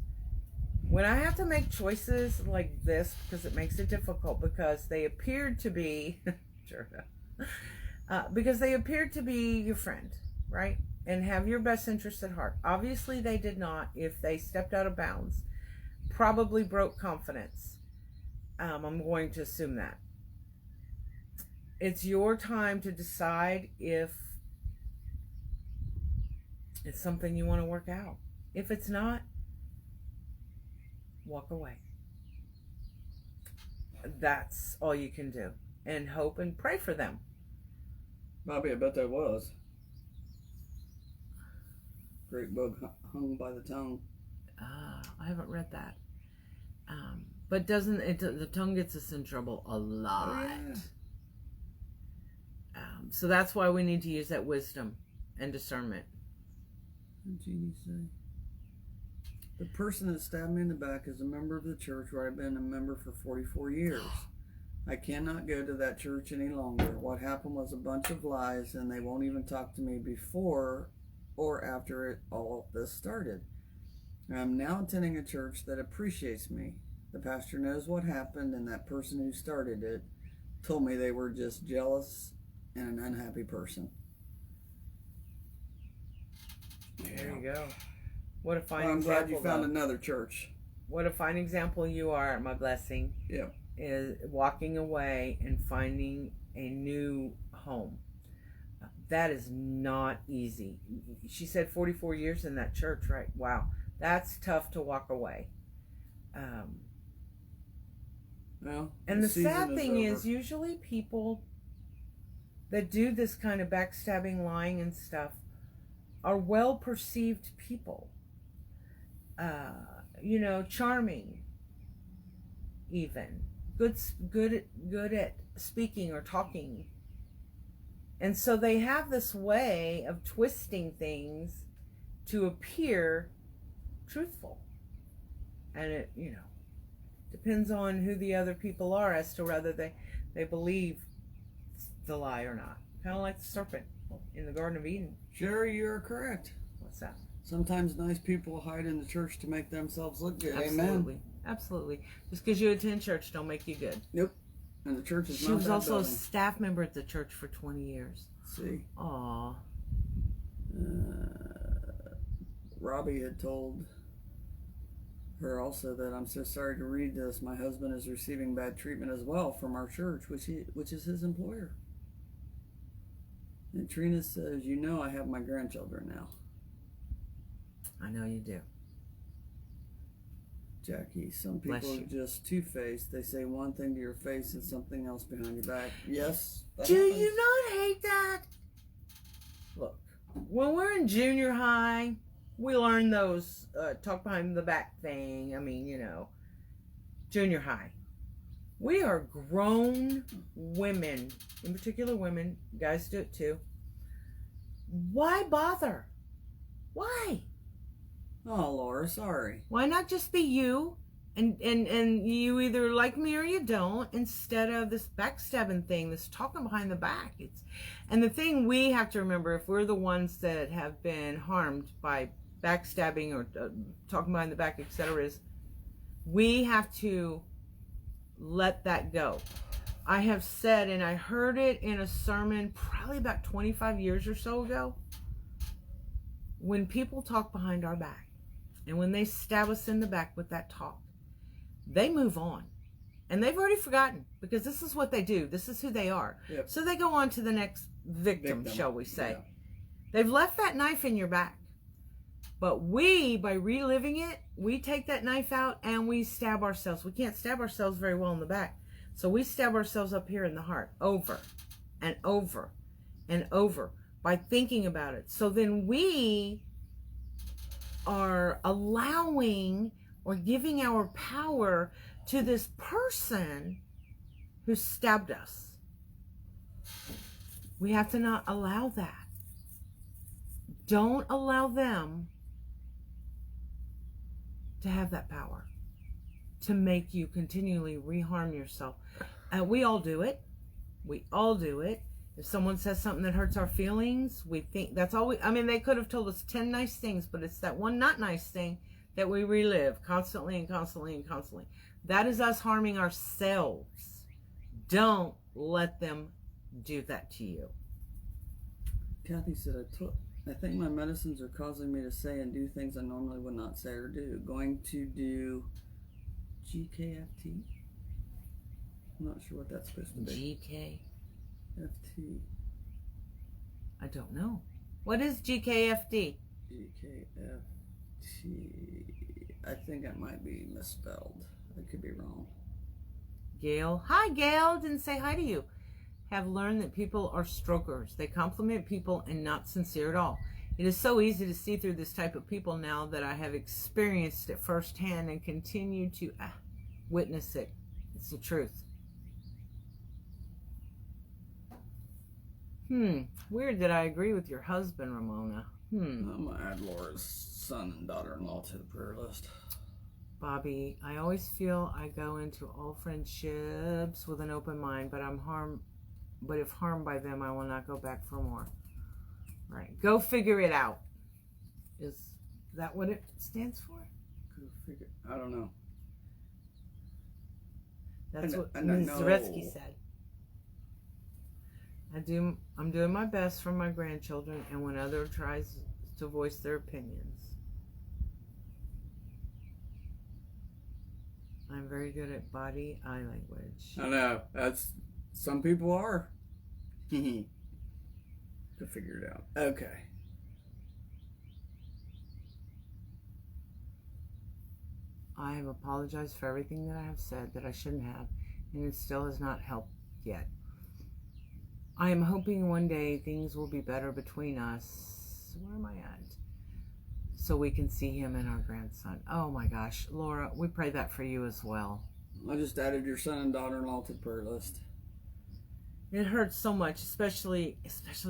When I have to make choices like this, because it makes it difficult, because they appeared to be, because they appeared to be your friend, right? And have your best interest at heart. Obviously, they did not. If they stepped out of bounds, probably broke confidence. I'm going to assume that. It's your time to decide if it's something you want to work out. If it's not, walk away. That's all you can do. And hope and pray for them. Bobby, I bet that was. Great book hung by the tongue. I haven't read that. But doesn't it? The tongue gets us in trouble a lot. Oh, yeah. So that's why we need to use that wisdom and discernment. What did Jeannie say? The person that stabbed me in the back is a member of the church where I've been a member for 44 years. I cannot go to that church any longer. What happened was a bunch of lies, and they won't even talk to me before or after it all this started. I'm now attending a church that appreciates me. The pastor knows what happened, and that person who started it told me they were just jealous and an unhappy person. There you go. What a fine Well, I'm example. glad you found though. another church. What a fine example you are, my blessing. Yeah. Is walking away and finding a new home. That is not easy. She said 44 years in that church, right? Wow. That's tough to walk away. Well, And the season sad thing over. is, usually people that do this kind of backstabbing, lying, and stuff are well perceived people. Charming, even good at speaking or talking, and so they have this way of twisting things to appear truthful, and it depends on who the other people are as to whether they believe the lie or not. Kind of like the serpent in the Garden of Eden. Sherry, you're correct. What's that? Sometimes nice people hide in the church to make themselves look good. Absolutely. Amen. Absolutely. Just because you attend church don't make you good. Nope. And the church is She not was that also a building. staff member at the church for 20 years. See, Aw. Robbie had told her also that I'm so sorry to read this. My husband is receiving bad treatment as well from our church, which is his employer. And Trina says, I have my grandchildren now. I know you do. Jackie, some Bless people you. are just two-faced. They say one thing to your face and something else behind your back. Yes. that Do happens. you not hate that? Look, when we're in junior high, we learn those talk behind the back thing. I mean, junior high. We are grown women, in particular women, guys do it too. Why bother? Why? Oh, Laura, sorry. Why not just be you? And you either like me or you don't, instead of this backstabbing thing, this talking behind the back. And the thing we have to remember, if we're the ones that have been harmed by backstabbing or talking behind the back, etc., is we have to let that go. I have said, and I heard it in a sermon probably about 25 years or so ago, when people talk behind our back and when they stab us in the back with that talk, they move on. And they've already forgotten, because this is what they do. This is who they are. Yep. So they go on to the next victim, shall we say. Yeah. They've left that knife in your back. But we, by reliving it, we take that knife out and we stab ourselves. We can't stab ourselves very well in the back. So we stab ourselves up here in the heart over and over and over by thinking about it. So then we are allowing or giving our power to this person who stabbed us. We have to not allow that. Don't allow them to have that power to make you continually reharm yourself. We all do it. We all do it. If someone says something that hurts our feelings, we think that's all I mean, they could have told us 10 nice things, but it's that one not nice thing that we relive constantly and constantly and constantly. That is us harming ourselves. Don't let them do that to you. Kathy said, I think my medicines are causing me to say and do things I normally would not say or do. Going to do GKFT? I'm not sure what that's supposed to be. GKFT. I don't know. What is GKFT? GKFT. I think it might be misspelled. I could be wrong. Gail. Hi, Gail. Didn't say hi to you. Have learned that people are strokers. They compliment people and not sincere at all. It is so easy to see through this type of people now that I have experienced it firsthand and continue to witness it. It's the truth. Weird that I agree with your husband, Ramona. I'm going to add Laura's son and daughter-in-law to the prayer list. Bobby, I always feel I go into all friendships with an open mind, but if harmed by them, I will not go back for more. Right. Go figure it out. Is that what it stands for? Go figure. I don't know. That's what Ms. Zaretsky said. I'm doing my best for my grandchildren, and when other tries to voice their opinions, I'm very good at body eye language. I know. That's some people are. To figure it out. Okay. I have apologized for everything that I have said that I shouldn't have, and it still has not helped yet. I am hoping one day things will be better between us. Where am I at? So we can see him and our grandson. Oh my gosh, Laura, we pray that for you as well. I just added your son and daughter-in-law to the prayer list. It hurts so much, especially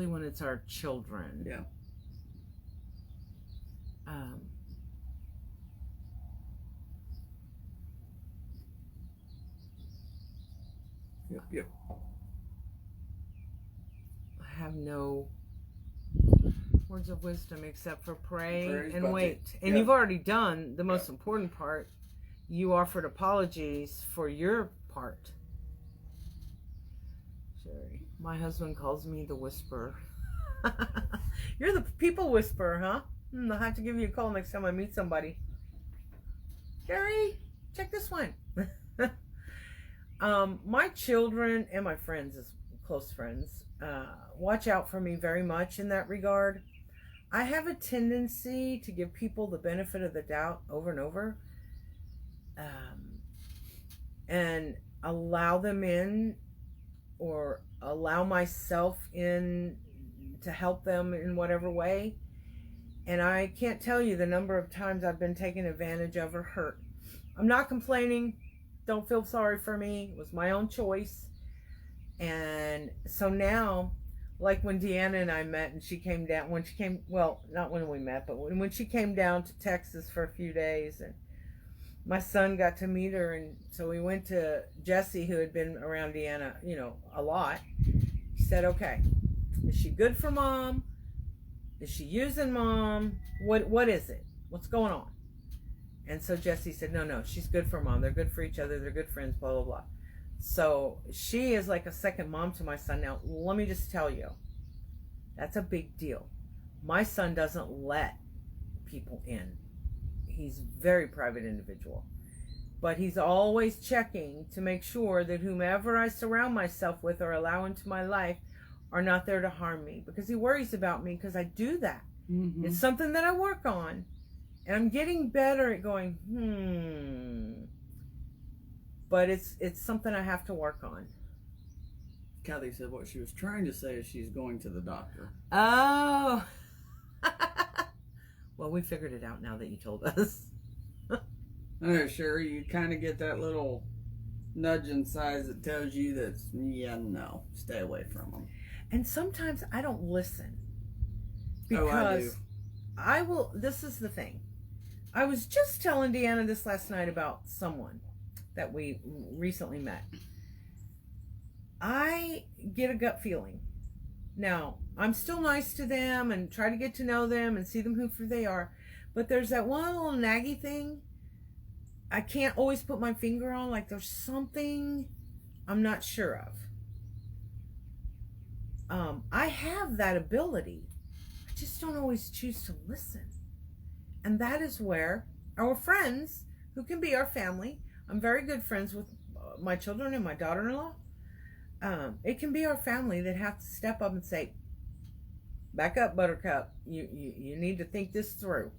when it's our children. Yeah. Yep. I have no words of wisdom except for pray Praise and Bucky. wait. And you've already done the most important part. You offered apologies for your part. Sherry, my husband calls me the whisperer. You're the people whisperer, huh? I'll have to give you a call next time I meet somebody. Sherry, check this one. My children and my friends, as close friends, watch out for me very much in that regard. I have a tendency to give people the benefit of the doubt over and over, and allow them in, or allow myself in to help them in whatever way. And I can't tell you the number of times I've been taken advantage of or hurt. I'm not complaining. Don't feel sorry for me. It was my own choice. And so now, like when Deanna and I met, and she came down, well, not when we met, but when she came down to Texas for a few days, and my son got to meet her, and so we went to Jesse, who had been around Deanna, a lot. He said, okay, is she good for mom? Is she using mom? What is it? What's going on? And so Jesse said, no, she's good for mom. They're good for each other. They're good friends, blah, blah, blah. So she is like a second mom to my son. Now, let me just tell you, that's a big deal. My son doesn't let people in. He's a very private individual. But he's always checking to make sure that whomever I surround myself with or allow into my life are not there to harm me, because he worries about me because I do that. Mm-hmm. It's something that I work on, and I'm getting better at going, but it's something I have to work on. Kathy said what she was trying to say is she's going to the doctor. Oh. Well, we figured it out now that you told us. I know, Sherry, you kind of get that little nudge inside that tells you that, no, stay away from them. And sometimes I don't listen. Oh, I do. Because I will, this is the thing. I was just telling Deanna this last night about someone that we recently met. I get a gut feeling. Now, I'm still nice to them and try to get to know them and see them who they are. But there's that one little naggy thing I can't always put my finger on. Like there's something I'm not sure of. I have that ability. I just don't always choose to listen. And that is where our friends, who can be our family, I'm very good friends with my children and my daughter-in-law. It can be our family that have to step up and say, back up, Buttercup. You need to think this through.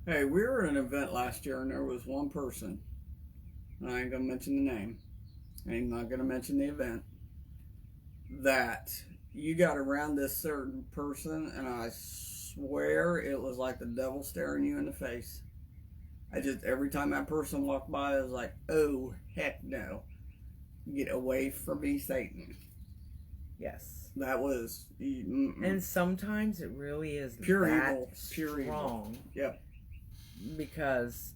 Hey, we were at an event last year and there was one person, and I ain't going to mention the name, I'm not going to mention the event, that you got around this certain person and I swear it was like the devil staring you in the face. Every time that person walked by, I was like, oh, heck no. Get away from me, Satan. Yes. That was... And sometimes it really is pure that evil. Pure strong. Evil. Yep. Because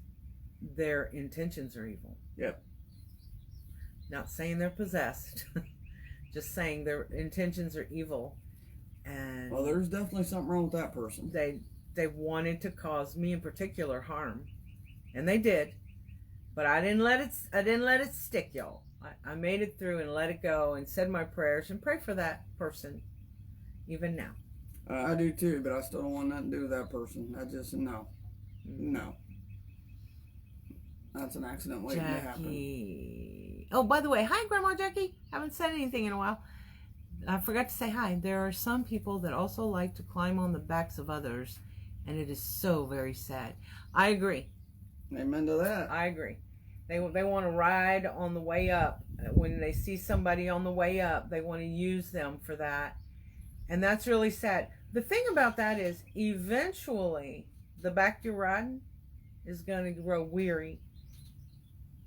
their intentions are evil. Yep. Not saying they're possessed. Just saying their intentions are evil. And well, there's definitely something wrong with that person. They wanted to cause me in particular harm. And they did. But I didn't let it stick, y'all. I made it through and let it go and said my prayers and pray for that person even now. I do too, but I still don't want nothing to do with that person. I just, no. No. That's an accident waiting to happen. Jackie. Oh, by the way, hi, Grandma Jackie. Haven't said anything in a while. I forgot to say hi. There are some people that also like to climb on the backs of others, and it is so very sad. I agree. Amen to that. I agree. They want to ride on the way up. When they see somebody on the way up, they want to use them for that. And that's really sad. The thing about that is eventually the back you're riding is going to grow weary.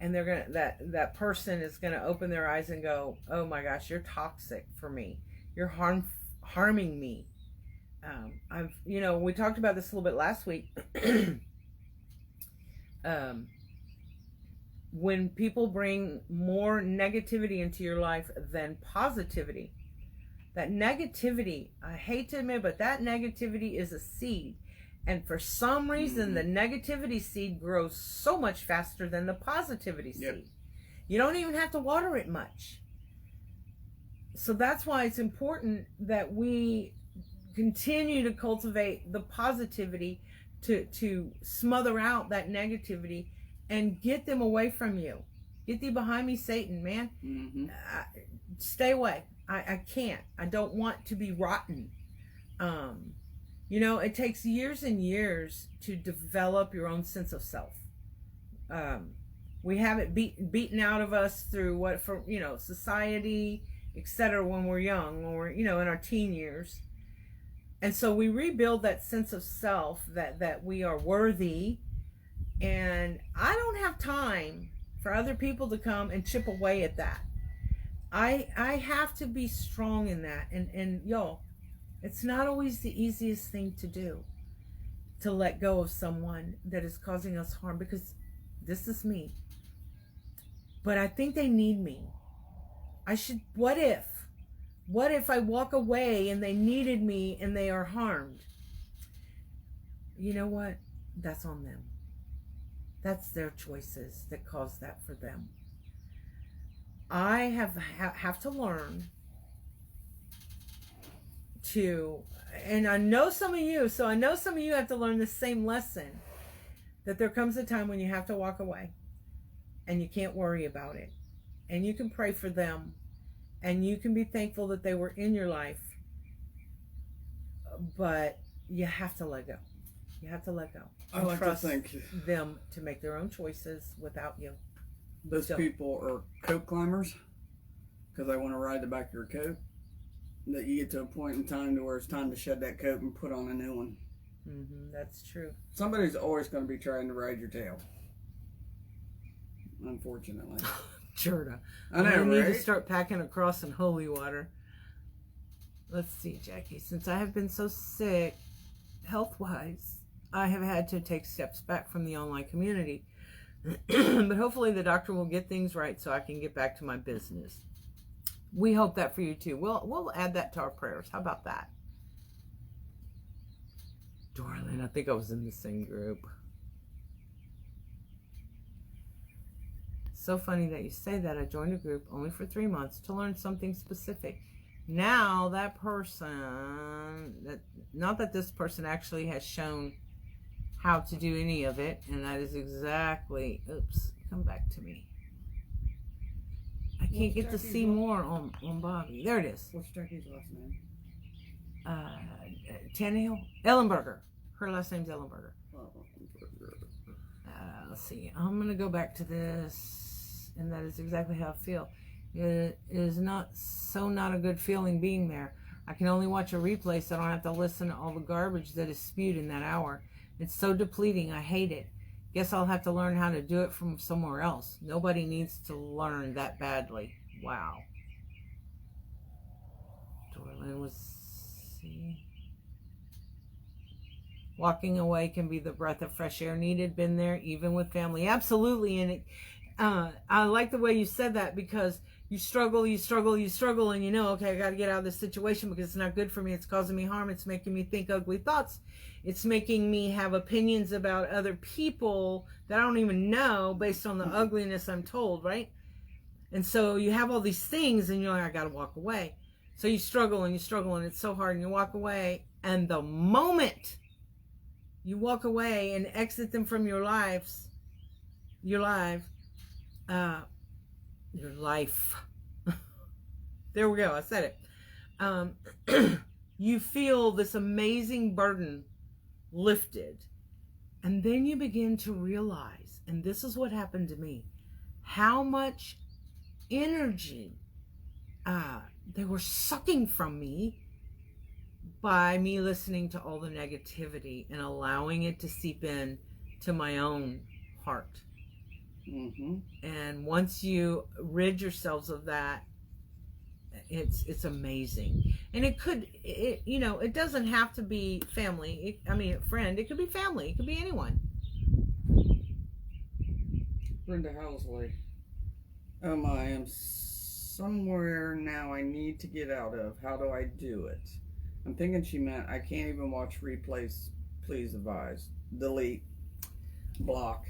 And they're going to, that person is going to open their eyes and go, oh my gosh, you're toxic for me. You're harming me. We talked about this a little bit last week. When people bring more negativity into your life than positivity, that negativity, I hate to admit, but that negativity is a seed. And for some reason, the negativity seed grows so much faster than the positivity seed. You don't even have to water it much. So that's why it's important that we continue to cultivate the positivity to smother out that negativity and get them away from you. Get thee behind me, Satan, man. Mm-hmm. Stay away. I can't. I don't want to be rotten. It takes years and years to develop your own sense of self. We have it beaten out of us through society, etc. when we're young, when we're, in our teen years. And so we rebuild that sense of self that we are worthy. And I don't have time for other people to come and chip away at that. I have to be strong in that. And y'all, it's not always the easiest thing to do, to let go of someone that is causing us harm, because this is me. But I think they need me. What if I walk away and they needed me and they are harmed? You know what? That's on them. That's their choices that cause that for them. I have to learn to, and I know some of you have to learn the same lesson, that there comes a time when you have to walk away. and you can't worry about it. And you can pray for them, and you can be thankful that they were in your life, but you have to let go. You have to let go. I like to Trust think them to make their own choices without you. those Don't. people are coat climbers because they want to ride the back of your coat. That you get to a point in time to where it's time to shed that coat and put on a new one. That's true. Somebody's always going to be trying to ride your tail. Unfortunately. Jorda. I know, I need right? to start packing a cross in holy water. Let's see, Jackie. Since I have been so sick, health-wise, I have had to take steps back from the online community. But hopefully the doctor will get things right so I can get back to my business. We hope that for you too. We'll add that to our prayers. How about that? Darling, I think I was in the same group. So funny that you say that. I joined a group only for 3 months to learn something specific. Now that person, not that this person actually has shown how to do any of it, and that is exactly, oops, come back to me. I can't get to see more on Bobby. There it is. What's Jackie's last name? Tannehill? Ellenberger. Her last name's Ellenberger. Let's see. I'm going to go back to this, and that is exactly how I feel. It is not a good feeling being there. I can only watch a replay, so I don't have to listen to all the garbage that is spewed in that hour. It's so depleting. I hate it. Guess I'll have to learn how to do it from somewhere else. Nobody needs to learn that badly. Wow. Dorlin was... See... Walking away can be the breath of fresh air needed. Been there, even with family. Absolutely. And it, I like the way you said that, because you struggle, and you know, okay, I got to get out of this situation because it's not good for me. It's causing me harm. It's making me think ugly thoughts. It's making me have opinions about other people that I don't even know based on the ugliness I'm told, right? And so you have all these things, and you're like, I got to walk away. So you struggle, and it's so hard, and you walk away, and the moment you walk away and exit them from your life, there we go, I said it. You feel this amazing burden lifted, and then you begin to realize, and this is what happened to me, how much energy they were sucking from me by me listening to all the negativity and allowing it to seep in to my own heart. And once you rid yourselves of that, it's amazing. And it doesn't have to be family. A friend. It could be family. It could be anyone. Brenda Housley. I am somewhere now I need to get out of. How do I do it? I'm thinking she meant I can't even watch replays. Please advise. Delete. Block.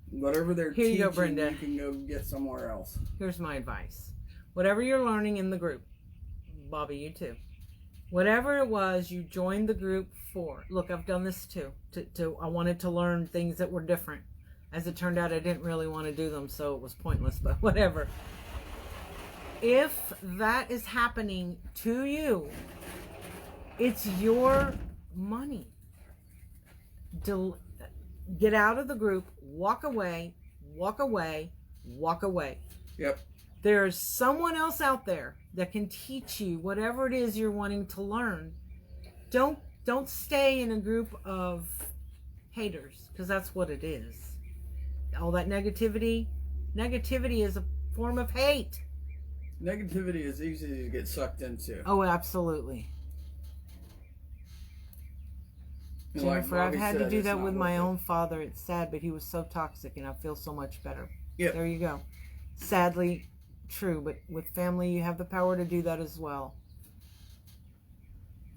Whatever they're Here you teaching, go, Brenda. you can go get somewhere else. Here's my advice. Whatever you're learning in the group, Bobby, you too. Whatever it was you joined the group for. Look, I've done this too. I wanted to learn things that were different. As it turned out, I didn't really want to do them, so it was pointless, but whatever. If that is happening to you, it's your money. Get out of the group, walk away. Yep. There's someone else out there that can teach you whatever it is you're wanting to learn. Don't stay in a group of haters, because that's what it is. All that negativity is a form of hate. Negativity is easy to get sucked into. Oh, absolutely. And like Jennifer, I've Bobby had to said, do it's that not with worth my it. own father. It's sad, but he was so toxic, and I feel so much better. Yep. There you go. Sadly true, but with family, you have the power to do that as well.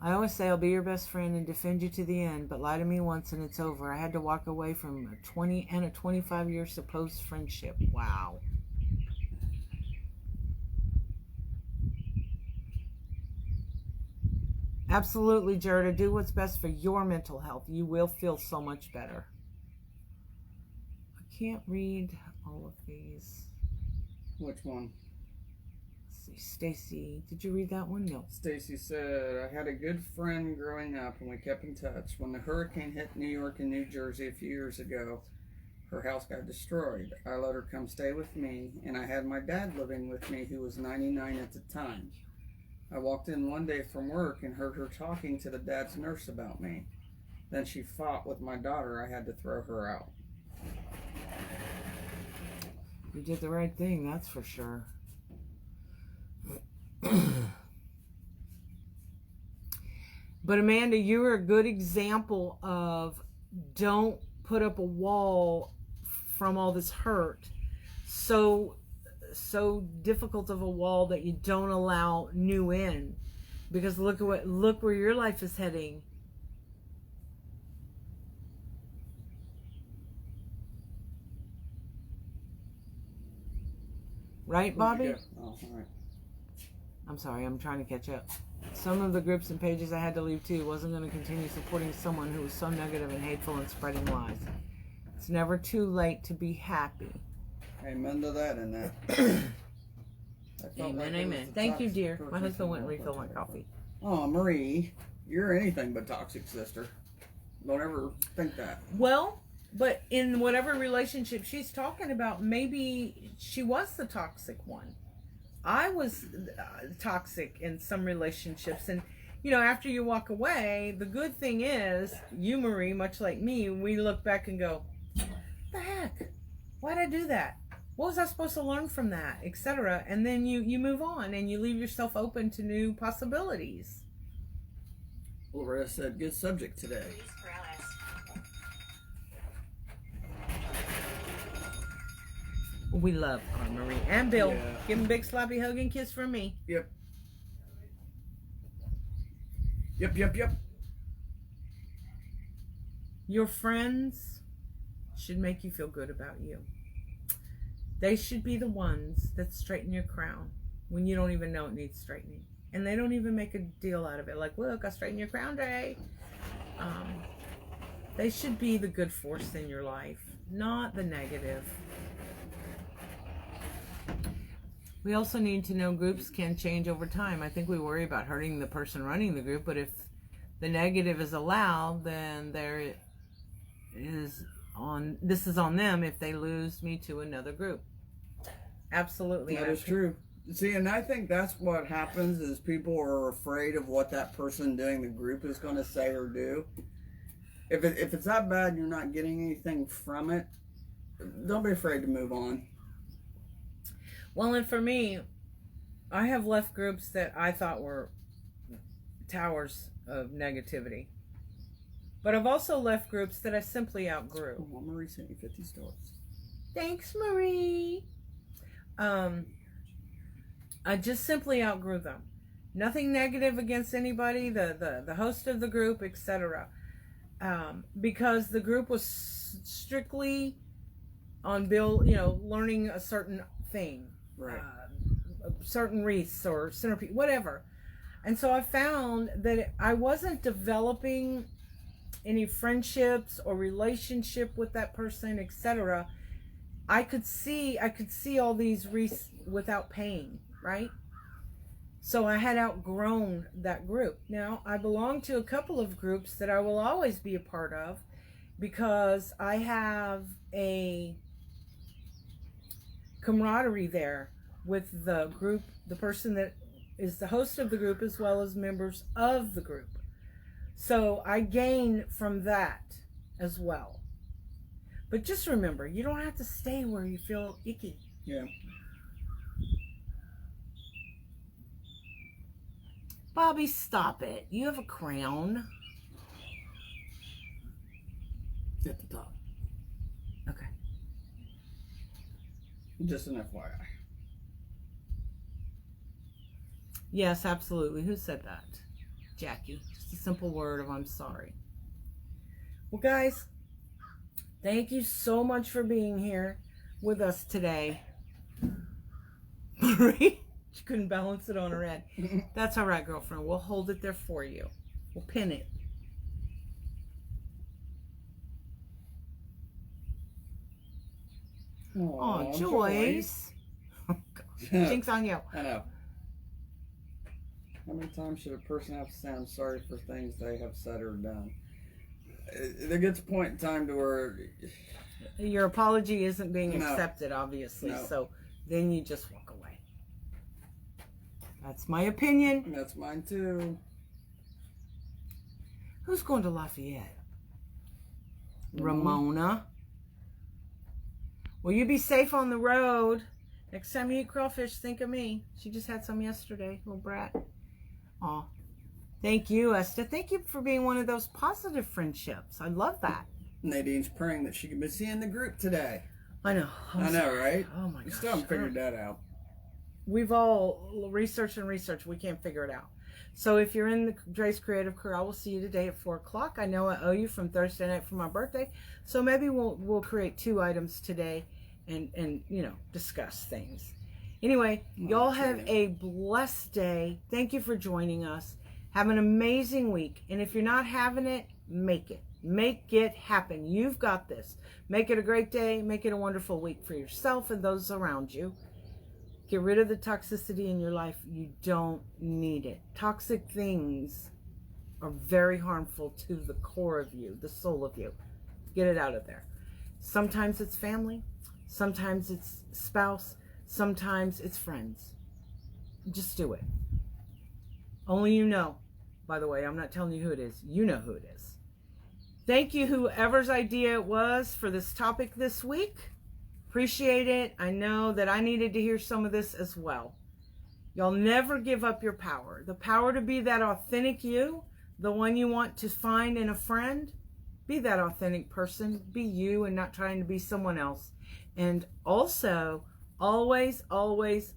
I always say I'll be your best friend and defend you to the end, but lie to me once and it's over. I had to walk away from a 20 and a 25-year supposed friendship. Wow. Absolutely, Gerda. Do what's best for your mental health. You will feel so much better. I can't read all of these. Which one? Let's see, Stacy, did you read that one? No. Stacy said, I had a good friend growing up and we kept in touch. When the hurricane hit New York and New Jersey a few years ago, her house got destroyed. I let her come stay with me, and I had my dad living with me, who was 99 at the time. I walked in one day from work and heard her talking to the dad's nurse about me. Then she fought with my daughter. I had to throw her out. You did the right thing, that's for sure. But Amanda, you're a good example of don't put up a wall from all this hurt. So difficult of a wall that you don't allow new in. Because look where your life is heading. Right, Bobby? Oh, all right. I'm sorry, I'm trying to catch up. Some of the groups and pages I had to leave too. Wasn't going to continue supporting someone who was so negative and hateful and spreading lies. It's never too late to be happy. Amen to that and that. Amen, amen. Thank you, dear. My husband went and refilled my coffee. Oh, Marie, you're anything but toxic, sister. Don't ever think that. Well, but in whatever relationship she's talking about, maybe she was the toxic one. I was toxic in some relationships. And, you know, after you walk away, the good thing is, you, Marie, much like me, we look back and go, what the heck? Why'd I do that? What was I supposed to learn from that? Etc. And then you move on and you leave yourself open to new possibilities. Laura said, good subject today. We love our Marie and Bill. Yeah. Give them a big sloppy hug and kiss from me. Yep. Yep. Your friends should make you feel good about you. They should be the ones that straighten your crown when you don't even know it needs straightening. And they don't even make a deal out of it. Like, look, I straightened your crown today. They should be the good force in your life, not the negative. We also need to know groups can change over time. I think we worry about hurting the person running the group, but if the negative is allowed, then this is on them if they lose me to another group. Absolutely. That is true. See, and I think that's what happens is people are afraid of what that person doing the group is going to say or do. If it's that bad and you're not getting anything from it, don't be afraid to move on. Well, and for me, I have left groups that I thought were towers of negativity. But I've also left groups that I simply outgrew. Oh, Marie sent you 50 stars. Thanks, Marie. I just simply outgrew them. Nothing negative against anybody, the host of the group, etc. Because the group was strictly on learning a certain thing. Right. Certain wreaths or centerpiece, whatever. And so I found that I wasn't developing any friendships or relationship with that person, etc. I could see all these wreaths without paying, right? So I had outgrown that group. Now, I belong to a couple of groups that I will always be a part of because I have a camaraderie there with the group, the person that is the host of the group as well as members of the group. So I gain from that as well. But just remember, you don't have to stay where you feel icky. Yeah. Bobby, stop it. You have a crown. At the top. Okay. Just an FYI. Yes, absolutely. Who said that? Jackie. Just a simple word of I'm sorry. Well, guys, thank you so much for being here with us today. Marie, she couldn't balance it on her head. That's all right, girlfriend. We'll hold it there for you. We'll pin it. Oh, Joyce. Oh, gosh. Jinx on you. I know. How many times should a person have to say I'm sorry for things they have said or done? There gets a point in time to where Your apology isn't being No. accepted, obviously. No. So then you just walk away. That's my opinion. that's mine too. Who's going to Lafayette? Ramona. Will you be safe on the road? Next time you eat crawfish, think of me. She just had some yesterday, little brat. Aw. Thank you, Esther. Thank you for being one of those positive friendships. I love that. Nadine's praying that she can be seeing the group today. I know. I know, right? Oh my We gosh. still haven't figured that out. We've all researched and researched. We can't figure it out. So if you're in the Dre's Creative Crew, I will see you today at 4 o'clock. I know I owe you from Thursday night for my birthday. So maybe we'll create 2 items today and you know, discuss things. Anyway, y'all have a blessed day. Thank you for joining us. Have an amazing week. And if you're not having it, make it. Make it happen. You've got this. Make it a great day. Make it a wonderful week for yourself and those around you. Get rid of the toxicity in your life. You don't need it. Toxic things are very harmful to the core of you, the soul of you. Get it out of there. Sometimes it's family. Sometimes it's spouse. Sometimes it's friends. Just do it. Only you know. By the way, I'm not telling you who it is. You know who it is. Thank you, whoever's idea it was for this topic this week. Appreciate it. I know that I needed to hear some of this as well. Y'all never give up your power. The power to be that authentic you, the one you want to find in a friend. Be that authentic person. Be you and not trying to be someone else. And also, always, always,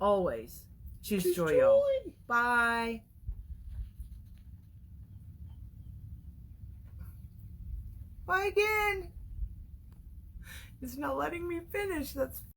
always choose joy, y'all. Bye. Bye again. It's not letting me finish. That's